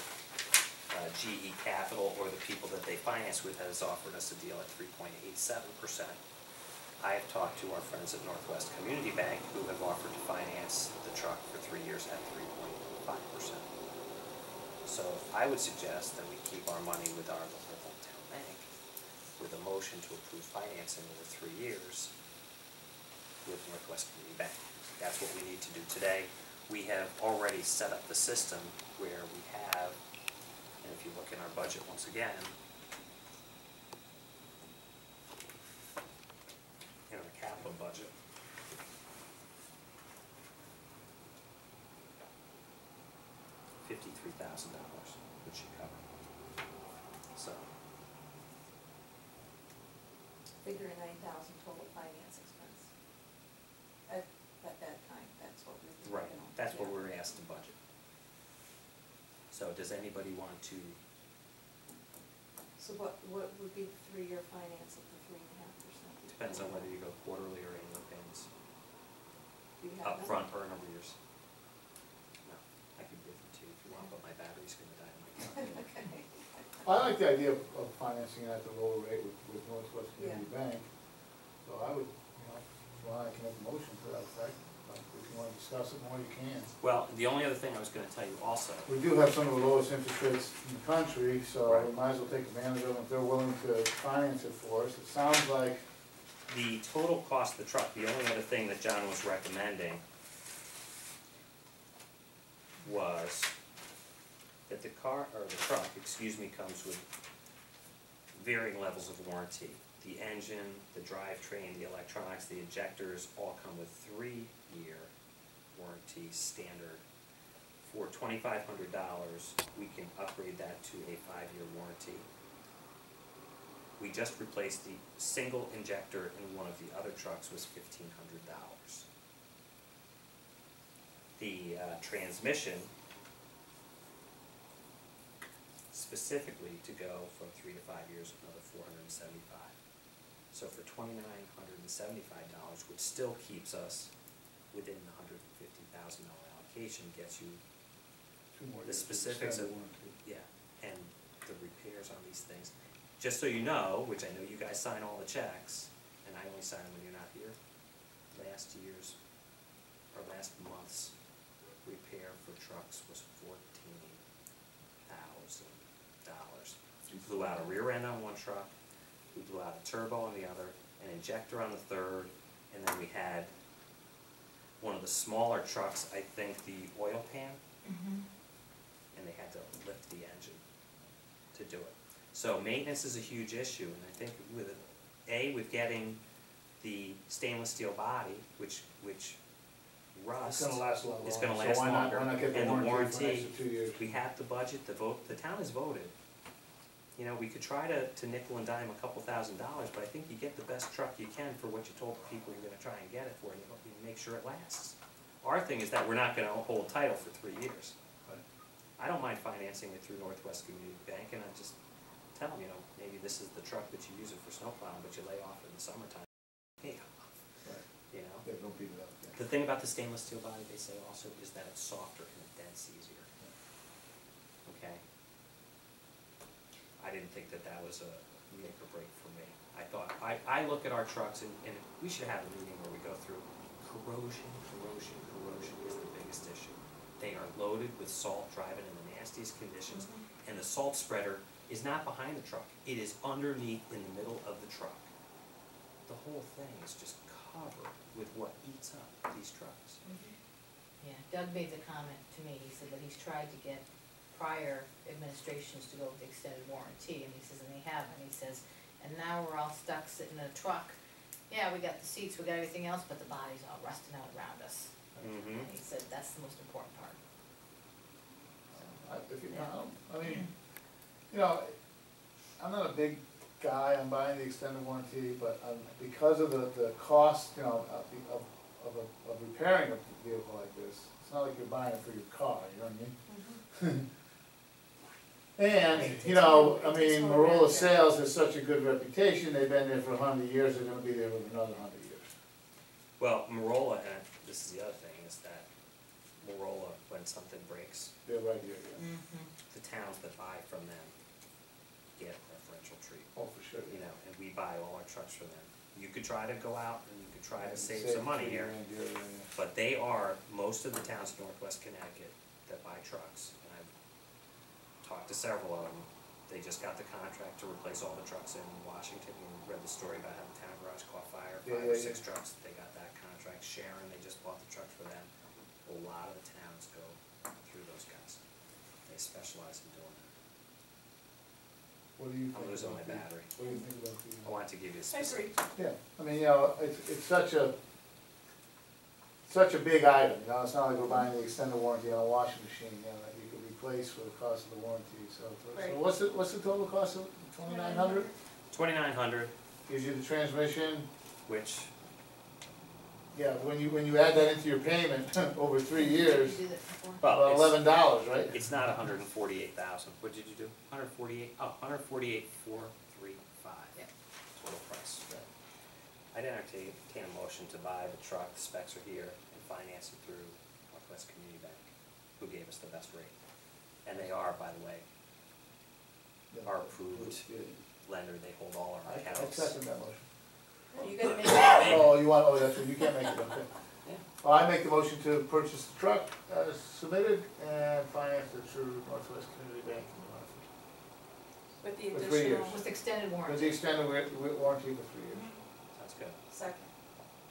GE Capital or the people that they finance with, has offered us a deal at 3.87%. I have talked to our friends at Northwest Community Bank who have offered to finance the truck for 3 years at 3.5%. So I would suggest that we keep our money with our local hometown bank with a motion to approve financing over 3 years with Northwest Community Bank. That's what we need to do today. We have already set up the system where we have, and if you look in our budget once again, in our capital budget, $53,000, which should cover. So, Figure a 9,000 total finance expense. At that time, that's what we were right, working on. that's what Yeah. we're asked to budget. So does anybody want to, So what would be the 3-year finance at the 3.5%? depends on whether you go quarterly or annual payments, Do you have that? upfront or in arrears. No, I can give it to you if you want, but my battery's gonna die in my car. Okay. I like the idea of financing at the lower rate with Northwest Community Bank. So I would, well, I can make a motion for that effect. If you wanna discuss it more, you can. Well, the only other thing I was gonna tell you also, We do have some of the lowest interest rates in the country, so we Right. might as well take advantage of them if they're willing to finance it for us. It sounds like, the total cost of the truck, the only other thing that John was recommending was that the the truck, excuse me, comes with varying levels of warranty. The engine, the drivetrain, the electronics, the injectors all come with 3-year warranty standard. For $2,500, we can upgrade that to a 5-year warranty. We just replaced the single injector in one of the other trucks, was $1,500. The transmission, specifically to go from 3 to 5 years, another $475. So for $2,975, which still keeps us within the $150,000 allocation, gets you 2 more the years specifics of, extended warranty. yeah, and the repairs on these things. Just so you know, which I know you guys sign all the checks, and I only sign them when you're not here, last month's repair for trucks was $14,000. We blew out a rear end on one truck, we blew out a turbo on the other, an injector on the third, and then we had one of the smaller trucks, I think the oil pan, and they had to lift the engine to do it. So maintenance is a huge issue, and I think with getting the stainless steel body, which rust, It's gonna last a lot longer. it's gonna So last why not- longer, why not get the and the warranty for an warranty, extra 2 years? we have the budget, the town has voted. You know, we could try to nickel and dime a couple $1,000s, but I think you get the best truck you can for what you told the people you're gonna try and get it for, and you make sure it lasts. Our thing is that we're not gonna hold title for 3 years. I don't mind financing it through Northwest Community Bank, and I just tell them, you know, maybe this is the truck that you use it for snowplowing, but you lay off in the summertime. Hey, Right. you know? Yeah, don't beat it up, yeah. The thing about the stainless steel body, they say also, is that it's softer and it dents easier. Okay? I didn't think that that was a make or break for me. I thought, I look at our trucks, and we should have a meeting where we go through corrosion is the biggest issue. They are loaded with salt, driving in the nastiest conditions, and the salt spreader is not behind the truck. It is underneath in the middle of the truck. The whole thing is just covered with what eats up these trucks. Yeah, Doug made the comment to me, he said that he's tried to get prior administrations to go with the extended warranty, and he says, and they haven't, he says, and now we're all stuck sitting in a truck. Yeah, we got the seats, we got everything else, but the body's all rusting out around us. And he said, that's the most important part. If you know, I mean, you know, I'm not a big guy on buying the extended warranty, but because of the cost, you know, of repairing a vehicle like this, it's not like you're buying it for your car, you know what I mean? And, you know, I mean, Marola Sales has such a good reputation, they've been there for 100 years, they're gonna be there for another 100 years. Well, Marola, and this is the other thing, is that Marola, when something breaks, They're right here, yeah. the towns that buy from them get preferential treatment. Oh, for sure. You know, and we buy all our trucks from them. You could try to go out and you could try to save Save some money $3 here, grand, yeah. but they are, most of the towns in Northwest Connecticut that buy trucks, and I've talked to several of them, they just got the contract to replace all the trucks in Washington. You read the story about how the town garage caught fire, Yeah, 5 or yeah, 6 trucks, they got that contract. Sharon, they just bought the trucks for them. A lot of the towns go through those guys. They specialize in doing that. What do you think? I'm losing my about the- battery. What do you think about the? I wanted to give you a I agree. specific. Yeah, I mean, you know, it's such a big item, you know, it's not like we're buying the extended warranty on a washing machine, you know, that you could replace for the cost of the warranty, so Right. what's the total cost of $2,900? $2,900, Gives you the transmission, which, yeah, when you add that into your payment over 3 years, Did you do that before? well, about $11, right? it's not 148,000. What did you do? 148, oh, 148,435. Yeah. Total price. I'd entertain a motion to buy the truck, the specs are here, and finance it through Northwest Community Bank, who gave us the best rate. And they are, by the way, our approved Yeah. lender, they hold all our I accounts. second that motion. You gotta make it, Oh, you want, that's it, you can't make it, okay. Yeah. Well, I make the motion to purchase the truck as submitted and finance it through Northwest Community Bank in New Hartford. with the For 3 additional. years. With extended With the warranty. extended warranty for 3 years. Sounds good. Second.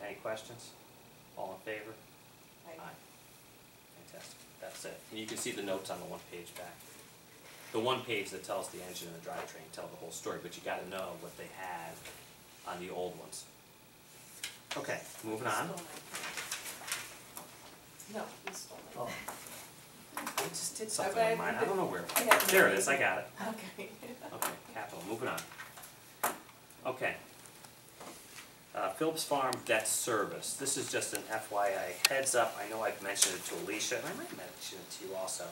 Any questions? All in favor? Aye. Fantastic. That's it. And you can see the notes on the one page back. the one page that tells the engine and the drivetrain tell the whole story, but you gotta know what they had on the old ones. Okay, moving on. Stole my pen. No, he stole my Oh. pen. I just did something But I on mine, I think don't know where. Yeah. There it is, I got it. Okay. Okay, capital, moving on. Okay. Phillips Farm debt service, this is just an FYI heads up, I know I've mentioned it to Alicia, and I might mention it to you also.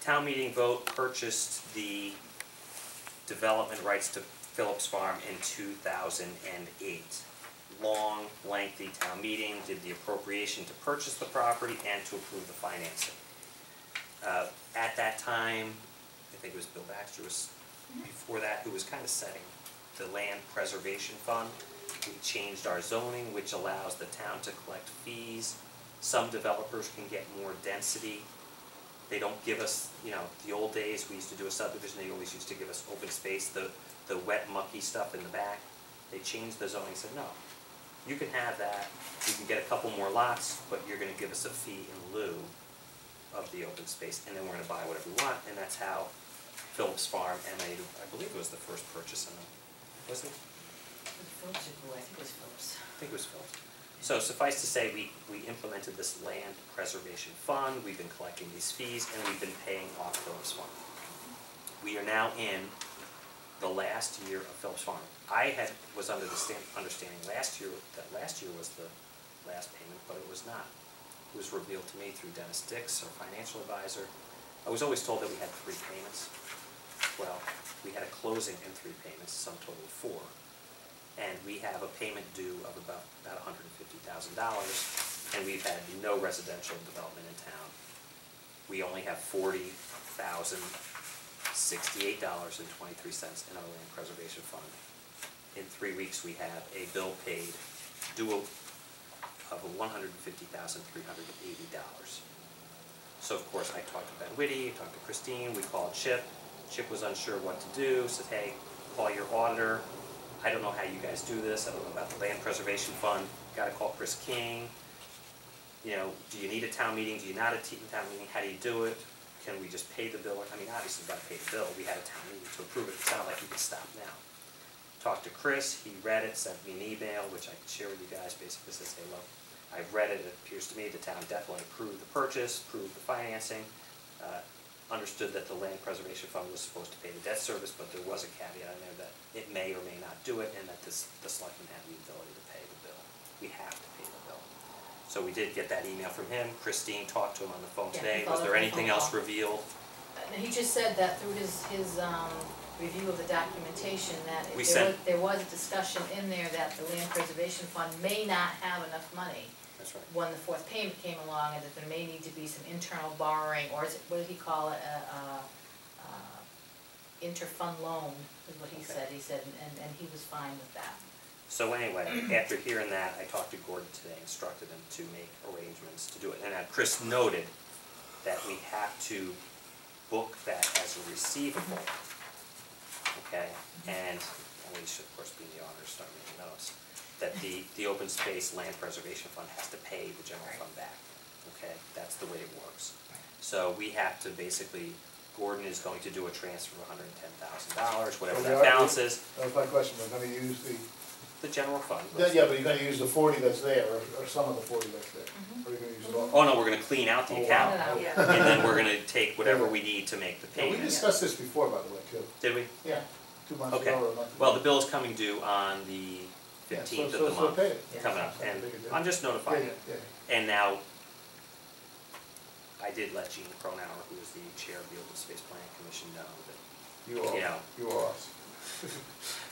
Town meeting vote purchased the development rights to Phillips Farm in 2008. Long, lengthy town meeting, did the appropriation to purchase the property and to approve the financing. At that time, I think it was Bill Baxter was before that, who was kind of setting the land preservation fund. We changed our zoning, which allows the town to collect fees. Some developers can get more density. They don't give us, you know, the old days, we used to do a subdivision, they always used to give us open space, the wet mucky stuff in the back. They changed the zoning, said, no, you can have that, you can get a couple more lots, but you're gonna give us a fee in lieu of the open space, and then we're gonna buy whatever we want, and that's how Phillips Farm, and I believe it was the first purchase in them, wasn't it? Was it Phillips or who? I think it was Phillips. I think it was Phillips. So suffice to say, we implemented this land preservation fund, we've been collecting these fees, and we've been paying off Phillips Farm. We are now in the last year of Phillips Farm. I was under the understanding last year that last year was the last payment, but it was not. It was revealed to me through Dennis Dix, our financial advisor. I was always told that we had 3 payments. Well, we had a closing in 3 payments, sum total of 4. And we have a payment due of about $150,000, and we've had no residential development in town. We only have $40,068.23 in our land preservation fund. In 3 weeks, we have a bill paid due of $150,380. So of course, I talked to Ben Whitty, talked to Christine, we called Chip. Chip was unsure what to do, said, hey, call your auditor. I don't know how you guys do this, I don't know about the land preservation fund, gotta call Chris King. You know, do you need a town meeting, do you not a town meeting, how do you do it? Can we just pay the bill? I mean, obviously we've gotta pay the bill, we had a town meeting to approve it, it's not like we can stop now. Talked to Chris, he read it, sent me an email, which I can share with you guys, basically says, hey look, I've read it, it appears to me the town definitely approved the purchase, approved the financing, understood that the land preservation fund was supposed to pay the debt service, but there was a caveat in there that it may or may not do it, and that the selectmen have the ability to pay the bill. We have to pay the bill. So we did get that email from him. Christine talked to him on the phone Yeah, today. he Was followed there the anything phone else call. revealed? He just said that through his review of the documentation, that We if sent- there was a discussion in there that the land preservation fund may not have enough money That's right. when the 4th payment came along, and that there may need to be some internal borrowing, or is it, what did he call it, inter-fund loan, is what he Okay. said. He said, and he was fine with that. So anyway, after hearing that, I talked to Gordon today, instructed him to make arrangements to do it. And Chris noted that we have to book that as a receivable, okay? And we should, of course, be the auditor, start making notes, that the open space land preservation fund has to pay the general fund back, okay? That's the way it works. So we have to basically, Gordon is going to do a transfer of $110,000, whatever that balance is, That was my question, we're gonna use the general fund. yeah, but you're gonna use the 40 that's there, or some of the 40 that's there, Mhm. or you're gonna use it all? Oh, no, we're gonna clean out the Oh, account, wow. Yeah. and then we're gonna take whatever we need to make the Yeah, we payment. discussed this before, by the way, too. Did we? Yeah, 2 months Okay. ago or a month ago. Well, the bill is coming due on the Yeah, 15th so- of the so month, pay it. Yeah. coming up, It's not a and big deal. I'm just Yeah, notifying yeah, you. yeah. And now, I did let Gene Cronauer, who is the chair of the Open Space Planning Commission, know that, You owe, Yeah. you owe us.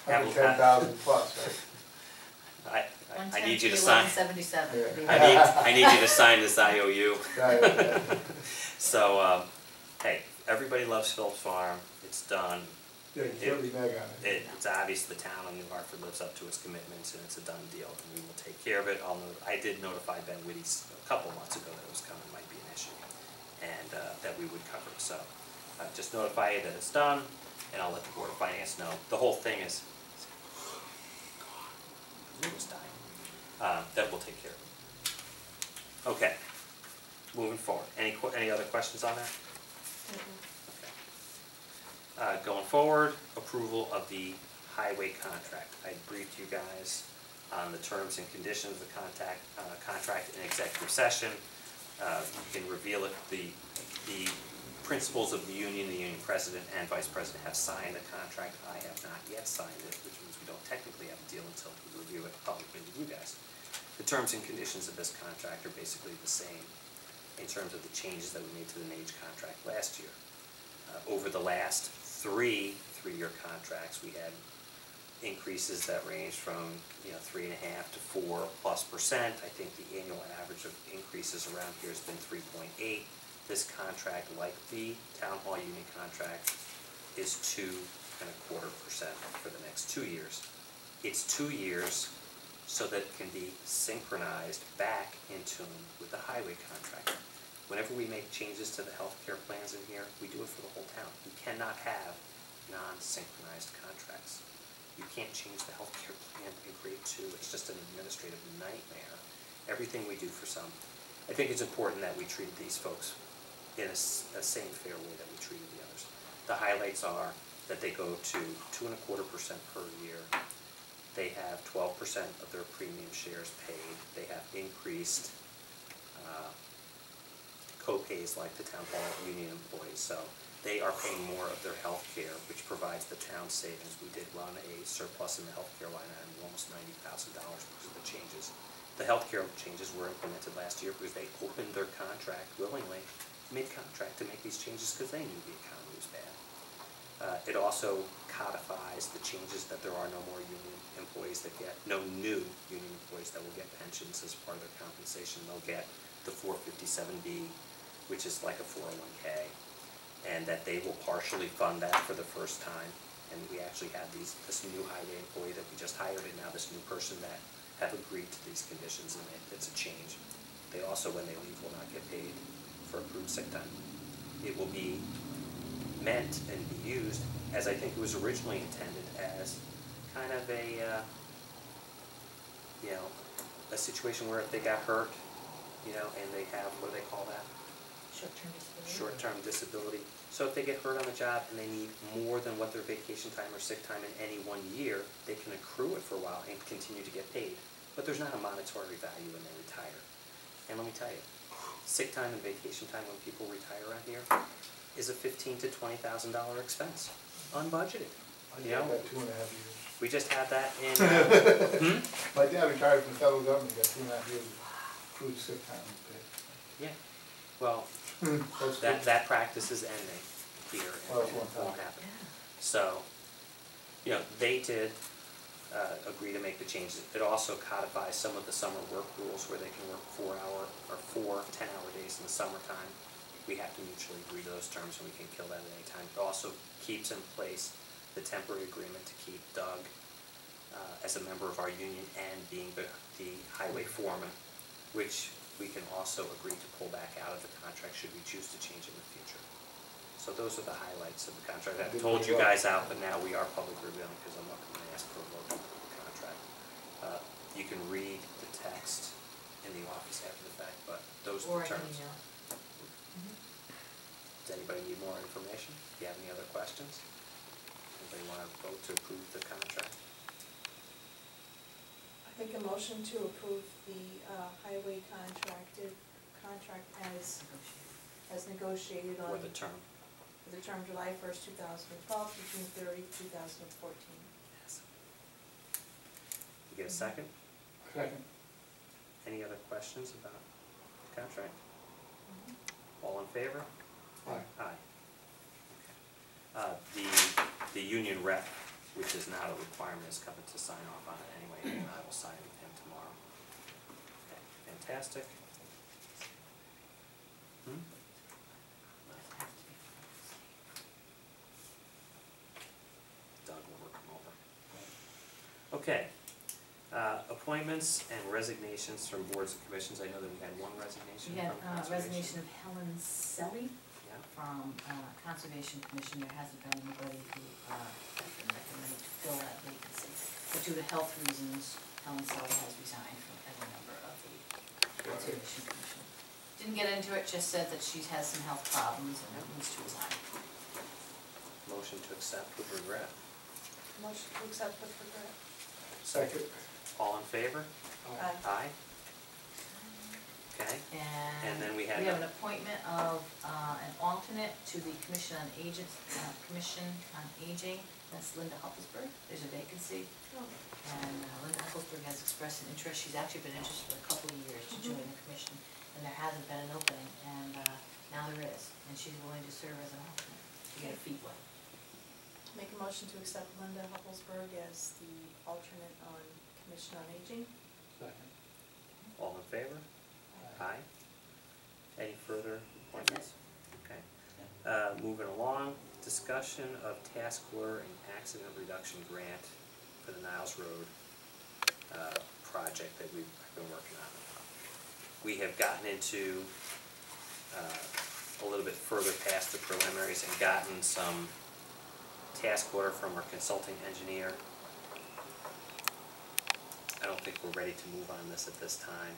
That will 110,000 plus, right? I need you to sign, 1177. Yeah. I need you to sign this IOU. Right, yeah. So, hey, everybody loves Phillips Farm, it's done. Yeah, you can't renege on it. It's obvious the town of New Hartford lives up to its commitments, and it's a done deal, and we will take care of it. I did notify Ben Whitty a couple months ago that it was coming, might be an issue, and that we would cover it. So just notify you that it's done, and I'll let the Board of Finance know. The whole thing is, it was dying, that we'll take care of it. Okay, moving forward. Any other questions on that? Going forward, approval of the highway contract. I briefed you guys on the terms and conditions of the contract in executive session. You can reveal it, the principals of the union president and vice president have signed the contract. I have not yet signed it, which means we don't technically have a deal until we review it publicly with you guys. The terms and conditions of this contract are basically the same in terms of the changes that we made to the NAGE contract last year. Over the last three-year contracts, we had increases that range from 3.5% to 4+%. I think the annual average of increases around here has been 3.8. This contract, like the town hall union contract, is 2.25% for the next 2 years. It's 2 years so that it can be synchronized back in tune with the highway contract. Whenever we make changes to the healthcare plans in here, we do it for the whole town. You cannot have non-synchronized contracts. You can't change the healthcare plan and create two. It's just an administrative nightmare. Everything we do for some, I think it's important that we treat these folks in a same fair way that we treated the others. The highlights are that they go to 2.25% per year. They have 12% of their premium shares paid. They have increased co-pays like the town hall union employees. So they are paying more of their health care, which provides the town savings. We did run a surplus in the health care line item of almost $90,000 because of the changes. The health care changes were implemented last year because they opened their contract willingly, mid-contract, to make these changes because they knew the economy was bad. It also codifies the changes that there are no more union employees that get, no new union employees that will get pensions as part of their compensation. They'll get the 457B, which is like a 401k, and that they will partially fund that for the first time. And we actually have this new highway employee that we just hired, and now this new person that have agreed to these conditions, and it's a change. They also, when they leave, will not get paid for accrued sick time. It will be meant and be used as I think it was originally intended, as kind of a situation where if they got hurt, and they have, what do they call that? Short-term disability. Short-term disability. So if they get hurt on the job and they need more than what their vacation time or sick time in any 1 year, they can accrue it for a while and continue to get paid. But there's not a monetary value when they retire. And let me tell you, sick time and vacation time when people retire around here is a $15,000 to $20,000 expense, unbudgeted. I did that 2.5 years. We just had that in, My dad retired from the federal government, he got 2.5 years of accrued sick time paid. Yeah, well, That's good. that practice is ending here, Well, and it's one it won't time. happen. So, they did agree to make the changes. It also codifies some of the summer work rules where they can work 4 10-hour days in the summertime. We have to mutually agree to those terms, and we can kill that at any time. It also keeps in place the temporary agreement to keep Doug as a member of our union and being the highway foreman, which we can also agree to pull back out of the contract should we choose to change in the future. So those are the highlights of the contract. I've told you guys out, but now we are public revealing because I'm not going to ask for a vote on the contract. You can read the text in the office after the fact, but those are Or the an terms. email. Does anybody need more information? Do you have any other questions? Anybody want to vote to approve the contract? I make a motion to approve the highway contract as negotiated on, Or the term? for the term July 1st, 2012 to June 30, 2014. Yes. You get a second? Second. Any other questions about the contract? All in favor? Aye. Aye. The union rep, which is not a requirement, is coming to sign off on it anyway, and I will sign with him tomorrow. Okay, fantastic. Doug will work him over. Okay. Appointments and resignations from boards and commissions. I know that we had one resignation We had from conservation. resignation of Helen Selly Yeah. from Conservation Commission. There hasn't been anybody who has been recommended to fill that vacancy. But due to health reasons, Helen Selly has resigned from as a member of the Conservation Commission. didn't get into it, just said that she has some health problems and needs to resign. Motion to accept with regret. Motion to accept with regret. Second. All in favor? Aye. Aye. Okay, And then we have an appointment of, an alternate to the Commission on Aging, that's Linda Hufflesberg, there's a vacancy. Oh. And Linda Hufflesberg has expressed an interest, she's actually been interested for a couple of years to join the commission, and there hasn't been an opening, and, now there is, and she's willing to serve as an alternate, to get her feet wet. Make a motion to accept Linda Hufflesberg as the alternate on Commission on Aging. Second. all in favor? Aye. Any further appointments? Okay. Moving along, discussion of task order and accident reduction grant for the Niles Road project that we've been working on. We have gotten into a little bit further past the preliminaries and gotten some task order from our consulting engineer. I don't think we're ready to move on this at this time.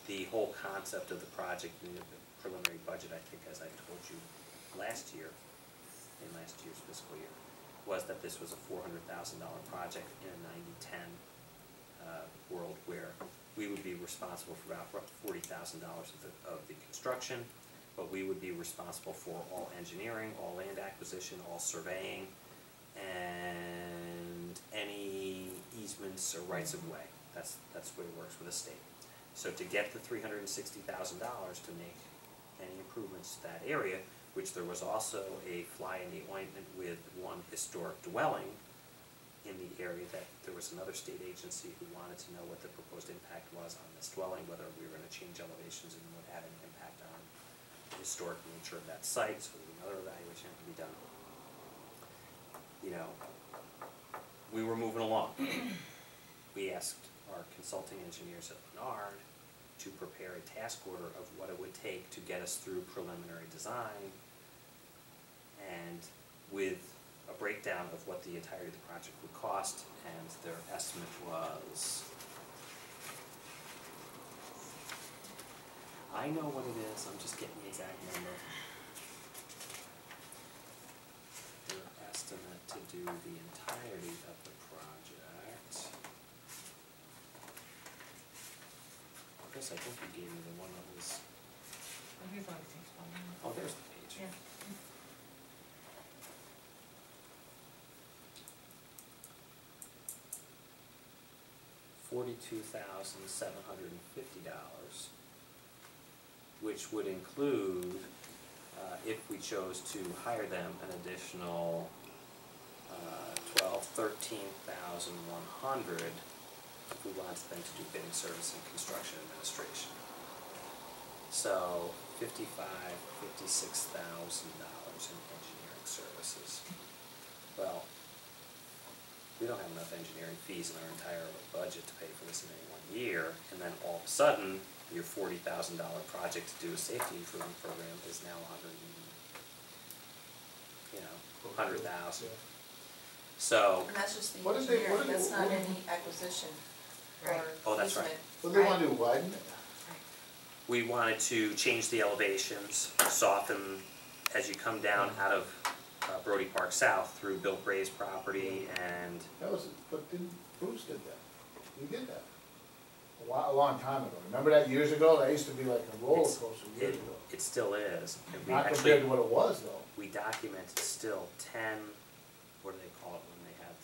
The whole concept of the project in the preliminary budget, I think, as I told you last year, in last year's fiscal year, was that this was a $400,000 project in a 90-10 world where we would be responsible for about $40,000 of the construction, but we would be responsible for all engineering, all land acquisition, all surveying, and any easements or rights of way. That's the way it works with the state. So to get the $360,000 to make any improvements to that area, which there was also a fly in the ointment with one historic dwelling in the area, that there was another state agency who wanted to know what the proposed impact was on this dwelling, whether we were going to change elevations and would have an impact on the historic nature of that site, so another evaluation had to be done. You know, we were moving along. We asked our consulting engineers at Lennard to prepare a task order of what it would take to get us through preliminary design, and with a breakdown of what the entirety of the project would cost, and their estimate was, I know what it is, I'm just getting the exact number. Their estimate to do the entirety of the project. Chris, I think you gave me the one that was, Here's one of the things. oh, there's the page. Yeah. $42,750, which would include, if we chose to hire them, an additional $13,100 if we wanted them to do bidding service and construction administration. So $56,000 in engineering services. Well, we don't have enough engineering fees in our entire budget to pay for this in any one year, and then all of a sudden, your $40,000 project to do a safety improvement program is now $100,000. So, And that's just the What did they- engineering, what did they- that's what not did- any acquisition or Right. Oh, that's right. easement. What do they wanna do, widen it? we wanted to change the elevations, soften as you come down out of Brody Park South through Bill Gray's property, and That was, but didn't, Bruce did that, he did that. A long time ago, remember that years ago, that used to be like a roller coaster years ago. it still is. And we Not compared actually, to what it was though. we documented still 10, what do they call it when they have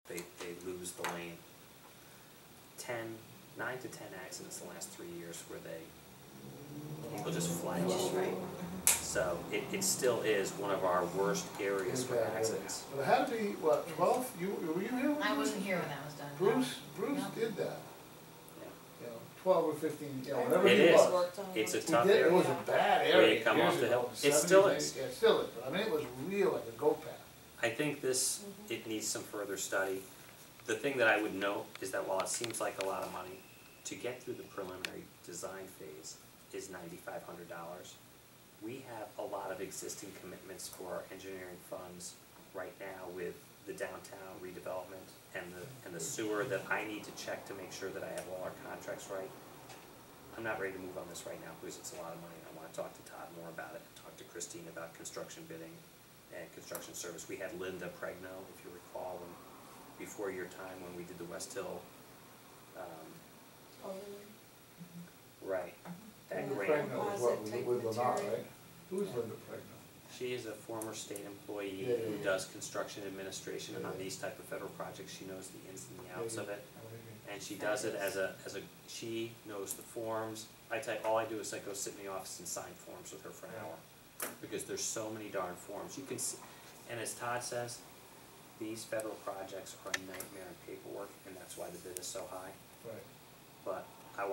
they lose the lane? 9 to 10 accidents in the last 3 years where people just fly Just over. right. So it still is one of our worst areas for accidents. But it had to be, what, 12, were you here? I wasn't here when that was done. Bruce No. did that, Yeah. 12 or 15, I whatever It he is. was. Worked on It's a it. He tough did, it area. was a bad Where area you come years off the ago, hill. in the It still 70s, is. Yeah, it still is, but I mean, it was real like a goat path. I think it needs some further study. The thing that I would note is that while it seems like a lot of money, to get through the preliminary design phase is $9,500. We have a lot of existing commitments for our engineering funds right now with the downtown redevelopment and the sewer that I need to check to make sure that I have all our contracts right. I'm not ready to move on this right now because it's a lot of money. I wanna talk to Todd more about it, talk to Christine about construction bidding and construction service. We had Linda Pregno, if you recall, when, before your time, when we did the West Hill, Oh, really? right, that Yeah. grant. Pregno was what, Composite with type Lennar, material. right? Who's Linda Pregno? She is a former state employee Yeah, yeah, who yeah. does construction administration Yeah, on yeah. these type of federal projects. She knows the ins and the outs Yeah, of yeah. it. Oh, yeah, And she does it as a, she knows the forms. I tell you, all I do is I go sit in the office and sign forms with her for an Yeah. hour. Because there's so many darn forms. You can see, and as Todd says, these federal projects are a nightmare in paperwork, and that's why the bid is so high. yeah. Right. But I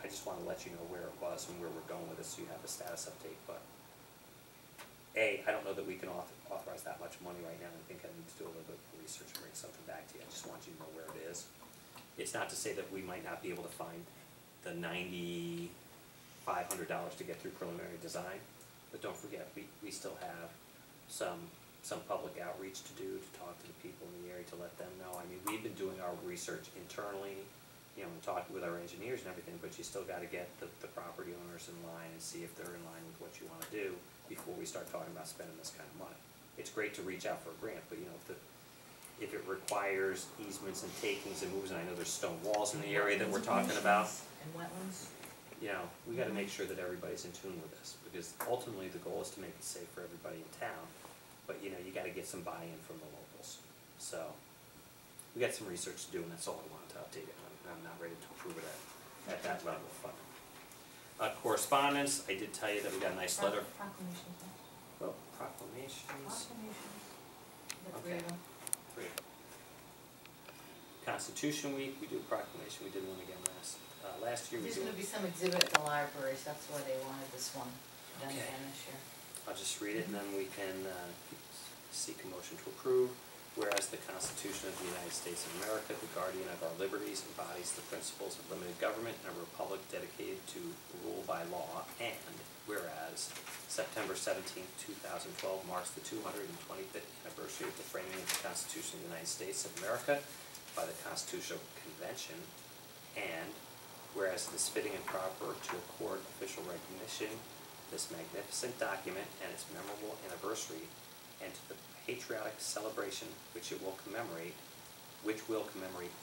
just wanna let you know where it was and where we're going with it, so you have a status update, but I don't know that we can authorize that much money right now. I think I need to do a little bit of research and bring something back to you. I just want you to know where it is. It's not to say that we might not be able to find the $9,500 to get through preliminary design, but don't forget, we still have some public outreach to do, to talk to the people in the area, to let them know. I mean, we've been doing our research internally, you know, and talking with our engineers and everything, but you still gotta get the property owners in line and see if they're in line with what you wanna do before we start talking about spending this kind of money. It's great to reach out for a grant, but you know, if it requires easements and takings and moves, and I know there's stone walls in the area that we're talking about, And wetlands. you know, we gotta make sure that everybody's in tune with this, because ultimately the goal is to make it safe for everybody in town, but you know, you gotta get some buy-in from the locals. So, we got some research to do, and that's all I wanted to update it on. I'm not ready to approve it at that level of funding. Correspondence, I did tell you that we got a nice letter. Proclamations. Well, proclamations. Proclamations. The three Okay. of them. Great. Constitution Week, we do a proclamation, we did one again last year we There's did. gonna be some exhibit at the libraries, that's why they wanted this one done Okay. again this year. I'll just read it and then we can seek a motion to approve. Whereas the Constitution of the United States of America, the guardian of our liberties, embodies the principles of limited government and a republic dedicated to rule by law, and whereas September 17th, 2012 marks the 225th anniversary of the framing of the Constitution of the United States of America by the Constitutional Convention, and whereas it is fitting and proper to accord official recognition this magnificent document and its memorable anniversary, and to the patriotic celebration which will commemorate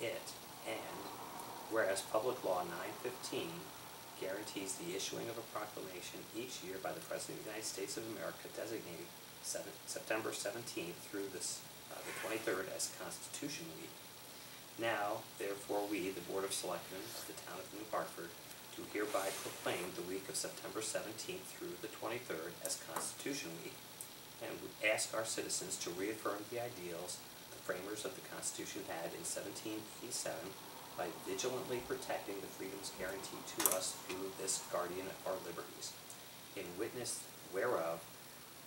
it, and whereas Public Law 915 guarantees the issuing of a proclamation each year by the President of the United States of America designating September 17th through the 23rd as Constitution Week. Now, therefore, we, the Board of Selectmen of the Town of New Hartford, do hereby proclaim the week of September 17th through the 23rd as Constitution Week, and we ask our citizens to reaffirm the ideals the framers of the Constitution had in 1787 by vigilantly protecting the freedoms guaranteed to us through this guardian of our liberties. In witness whereof,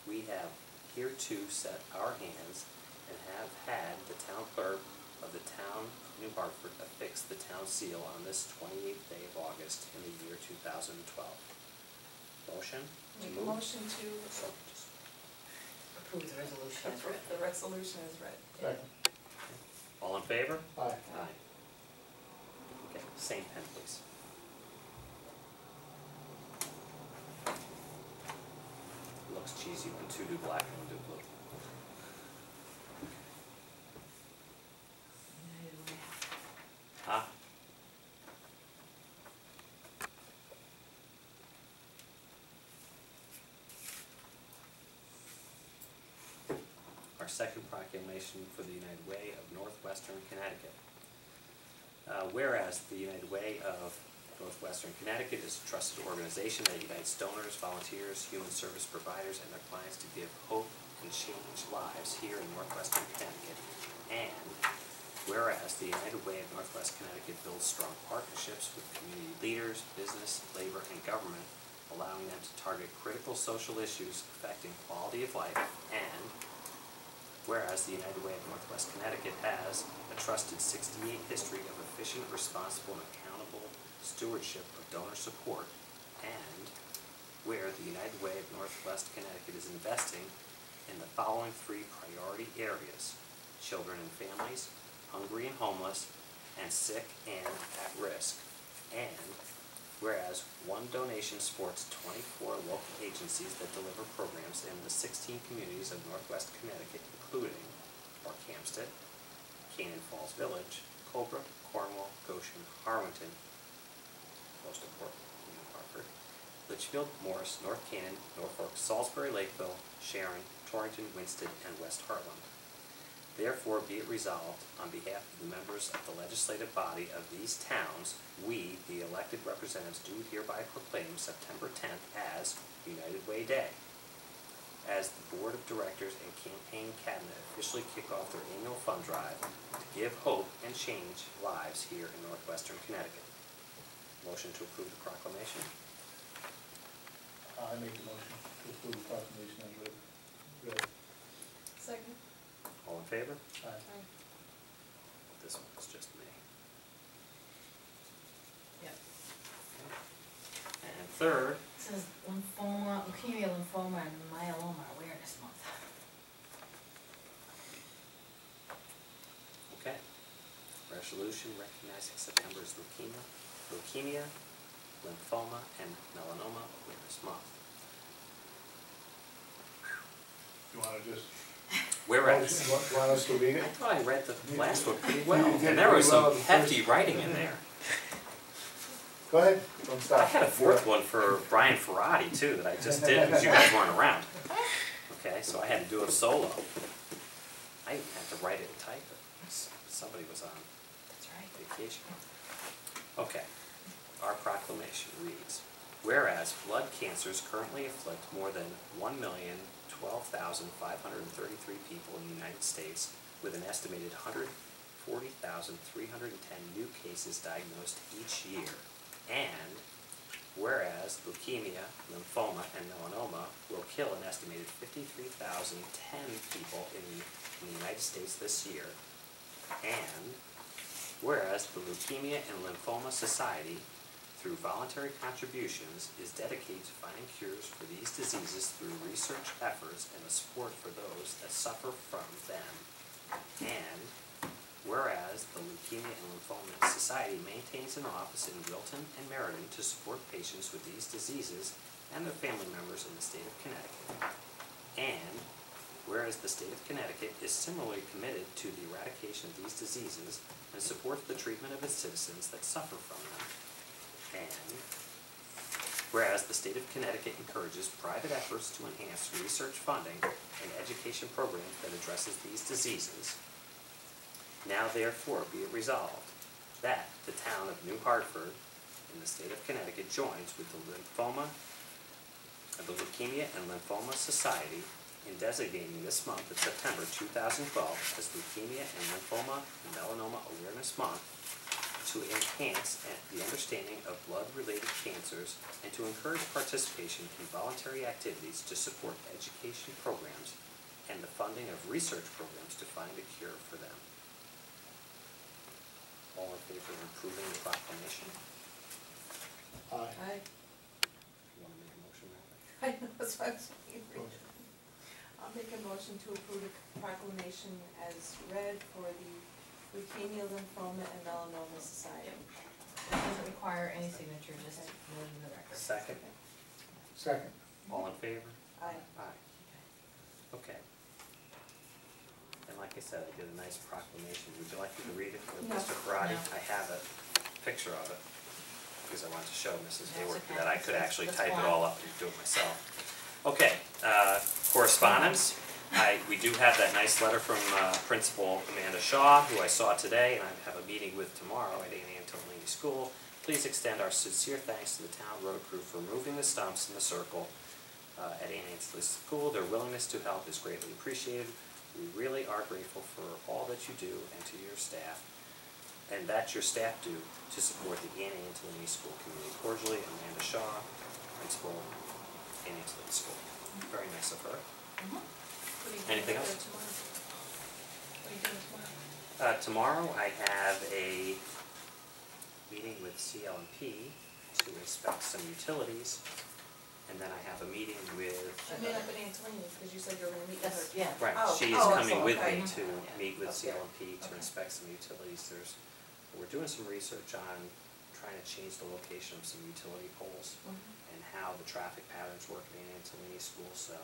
we have hereto set our hands and have had the town clerk of the town of New Hartford affix the town seal on this 28th day of August in the year 2012. Motion? To Make a move? motion to Approve the resolution as approve written. the resolution is read. Second. All in favor? Aye. Aye. Okay, same pen, please. Looks cheesy when two do black and one do blue. Huh? Our second proclamation for the United Way of Northwestern Connecticut. Whereas the United Way of Northwestern Connecticut is a trusted organization that unites donors, volunteers, human service providers, and their clients to give hope and change lives here in Northwestern Connecticut. And whereas the United Way of Northwest Connecticut builds strong partnerships with community leaders, business, labor, and government, allowing them to target critical social issues affecting quality of life. And whereas the United Way of Northwest Connecticut has a trusted 68 history of efficient, responsible, and accountable stewardship of donor support, and where the United Way of Northwest Connecticut is investing in the following three priority areas: children and families, hungry and homeless, and sick and at risk. And Whereas one donation supports 24 local agencies that deliver programs in the 16 communities of Northwest Connecticut, including Barkhamsted, Cannon Falls Village, Colebrook, Cornwall, Goshen, Harwinton, most important, New Hartford, Litchfield, Morris, North Cannon, Norfolk, Salisbury, Lakeville, Sharon, Torrington, Winston, and West Heartland. Therefore, be it resolved, on behalf of the members of the legislative body of these towns, we, the elected representatives, do hereby proclaim September 10th as United Way Day. As the Board of Directors and Campaign Cabinet officially kick off their annual fund drive to give hope and change lives here in northwestern Connecticut. Motion to approve the proclamation. I make the motion to approve the proclamation as read. Second. All in favor? Aye. This one's just me. Yep. And third, It says lymphoma, leukemia, lymphoma, and myeloma awareness month. okay. Resolution recognizing September as leukemia, lymphoma, and melanoma awareness month. You wanna just? Whereas, Want us to read I it? thought I read the last one pretty You well, did and there was pretty well some the hefty first- writing in there. Go ahead, don't stop. I had a fourth one for Brian Ferrati too that I just did because you guys weren't around. Okay, so I had to do it solo. I even had to write it and type it. Somebody was on That's right. vacation. Okay, our proclamation reads, whereas blood cancers currently afflict more than 1,012,533 people in the United States, with an estimated 140,310 new cases diagnosed each year. And whereas leukemia, lymphoma, and melanoma will kill an estimated 53,010 people in the United States this year. And whereas the Leukemia and Lymphoma Society, through voluntary contributions, is dedicated to finding cures for these diseases through research efforts and the support for those that suffer from them. And whereas the Leukemia and Lymphoma Society maintains an office in Wilton and Meriden to support patients with these diseases and their family members in the state of Connecticut. And whereas the state of Connecticut is similarly committed to the eradication of these diseases and supports the treatment of its citizens that suffer from them. And whereas the state of Connecticut encourages private efforts to enhance research funding and education programs that addresses these diseases, now therefore be it resolved that the town of New Hartford in the state of Connecticut joins with the Leukemia and Lymphoma Society in designating this month of September 2012 as Leukemia and Lymphoma and Melanoma Awareness Month to enhance the understanding of blood-related cancers and to encourage participation in voluntary activities to support education programs and the funding of research programs to find a cure for them. All in favor of approving the proclamation? Aye. You want to make a motion, Matthew? I know, that's why I was saying. I'll make a motion to approve the proclamation as read for the Leukemia, Lymphoma, and Melanoma Society. It doesn't require any signature, just note in the record. Second. Second. All in favor? Aye. Aye. Okay. And like I said, I did a nice proclamation. Would you like me to read it for No. Mr. Ferrati? No. I have a picture of it, because I wanted to show Mrs. That's Hayward okay. that I could actually That's type it fine. all up and do it myself. Okay, correspondence. We do have that nice letter from Principal Amanda Shaw, who I saw today, and I have a meeting with tomorrow at 8 a.m. Tillmanini School. Please extend our sincere thanks to the town road crew for removing the stumps in the circle at 8 a.m. Tillmanini School. Their willingness to help is greatly appreciated. We really are grateful for all that you do and to your staff, and that your staff do to support the Annie and Tillmanini School community. Cordially, Amanda Shaw, Principal, Annie and Tillmanini School. Very nice of her. What are you doing Anything with else? her tomorrow? What are you doing tomorrow? Tomorrow I have a meeting with CL&P to inspect some utilities, and then I have a meeting with. I made up an Antoni's, because you said you were gonna meet with her. Yes, yeah. Right, Oh, she is oh, coming with me okay. to meet with Okay. CL&P to Okay. inspect some utilities. We're doing some research on trying to change the location of some utility poles Mhm. and how the traffic patterns work in Antonia School, so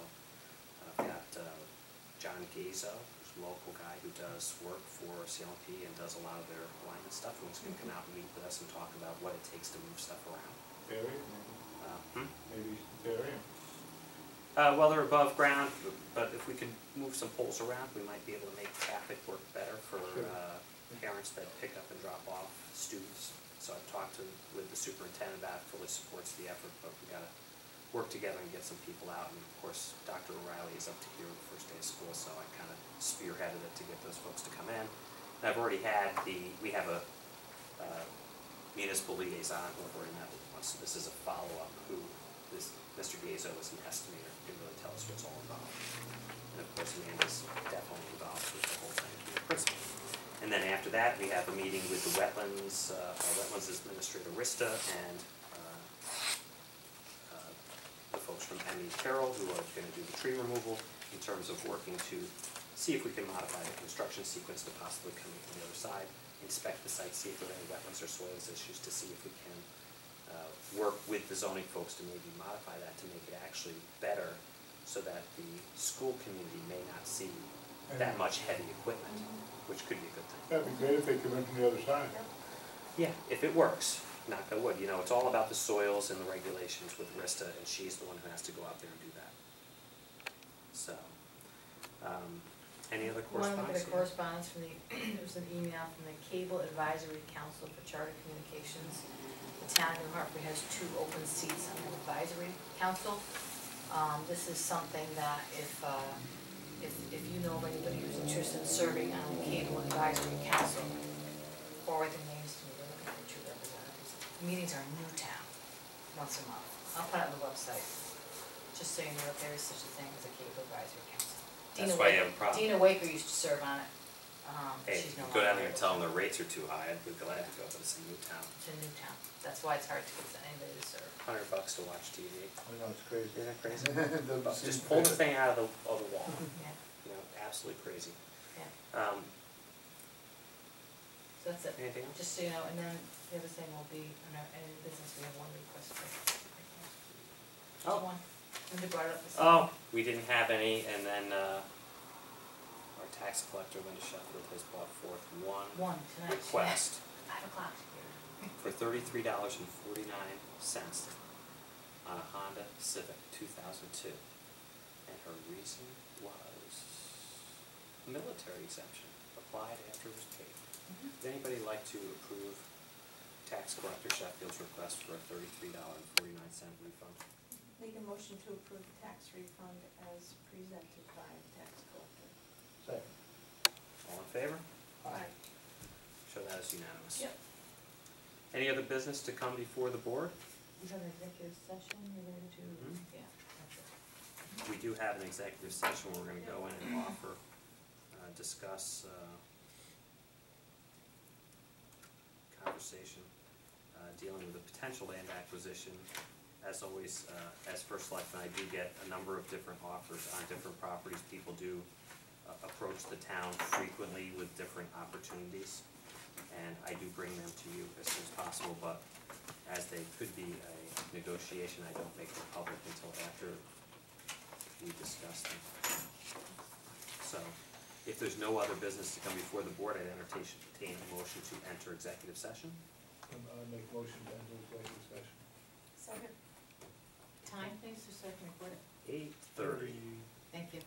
I've got John Gazo, who's a local guy who does work for CLP and does a lot of their alignment stuff, and he's gonna come out and meet with us and talk about what it takes to move stuff around. Barry, maybe Barry? Well, they're above ground, but if we could move some poles around, we might be able to make traffic work better for Sure. parents that pick up and drop off students. So I've talked with the superintendent about it, fully supports the effort, but we gotta work together and get some people out. And of course, Dr. O'Reilly is up to here the first day of school, so I kind of spearheaded it to get those folks to come in. And I've already had we have a municipal liaison who I've already met with once, so this is a follow-up Mr. Gazo is an estimator, who can really tell us what's all involved. And of course, Amanda's definitely involved with the whole thing, being a principal. And then after that, we have a meeting with the wetlands, our wetlands administrator, Rista, and the folks from M.E. Carroll, who are gonna do the tree removal, in terms of working to see if we can modify the construction sequence to possibly come in from the other side, inspect the site, see if there are any wetlands or soils issues, to see if we can work with the zoning folks to maybe modify that to make it actually better, so that the school community may not see that much heavy equipment, which could be a good thing. That'd be great if they come in from the other side. Yeah, if it works, knock on wood, it's all about the soils and the regulations with Rista, and she's the one who has to go out there and do that. So, any other One correspondence? bit of correspondence from there was an email from the Cable Advisory Council for Charter Communications. The town of New Hartford has 2 open seats on the advisory council. This is something that if you know of anybody who's interested in serving on the Cable Advisory Council, forward the names to me, they're looking for 2 representatives. The meetings are in Newtown, once a month. I'll put it on the website, just so you know that there is such a thing as a Cable Advisory Council. That's why you have a problem. Dina Waker used to serve on it. Hey, She's if no you go down longer there and able tell them to. the rates are too high, I'd be glad to go, but it's in Newtown. It's in Newtown. That's why it's hard to get anybody to serve. $100 to watch TV. I know, it's crazy. Isn't that crazy? Doesn't seem Just pull the fair. thing out of the wall, Yeah, absolutely crazy. yeah. So that's it. Anything else? Just so you know, and then the other thing will be, in our, any business, we have 1 request for. Just Oh. one. Linda brought it up this Oh, we didn't have any, and then, our tax collector, Linda Sheffield, has brought forth one One tonight. request 5 o'clock. for $33.49 on a Honda Civic 2002. And her reason was military exemption, applied after it was paid. Would anybody like to approve tax collector Sheffield's request for a $33.49 refund? Make a motion to approve the tax refund as presented by the tax collector. Second. All in favor? Aye. Show that as unanimous. Yep. Any other business to come before the board? You have an executive session related to, Mhm. yeah, that's it. We do have an executive session where we're gonna go in and offer, discuss, conversation, dealing with a potential land acquisition. As always, as first selectman, I do get a number of different offers on different properties. People do approach the town frequently with different opportunities, and I do bring them to you as soon as possible, but as they could be a negotiation, I don't make them public until after we discuss them. So, if there's no other business to come before the board, I'd entertain a motion to enter executive session. I make motion to enter executive session. Second. Time, please, just so I can record it. 8:30. Thank you.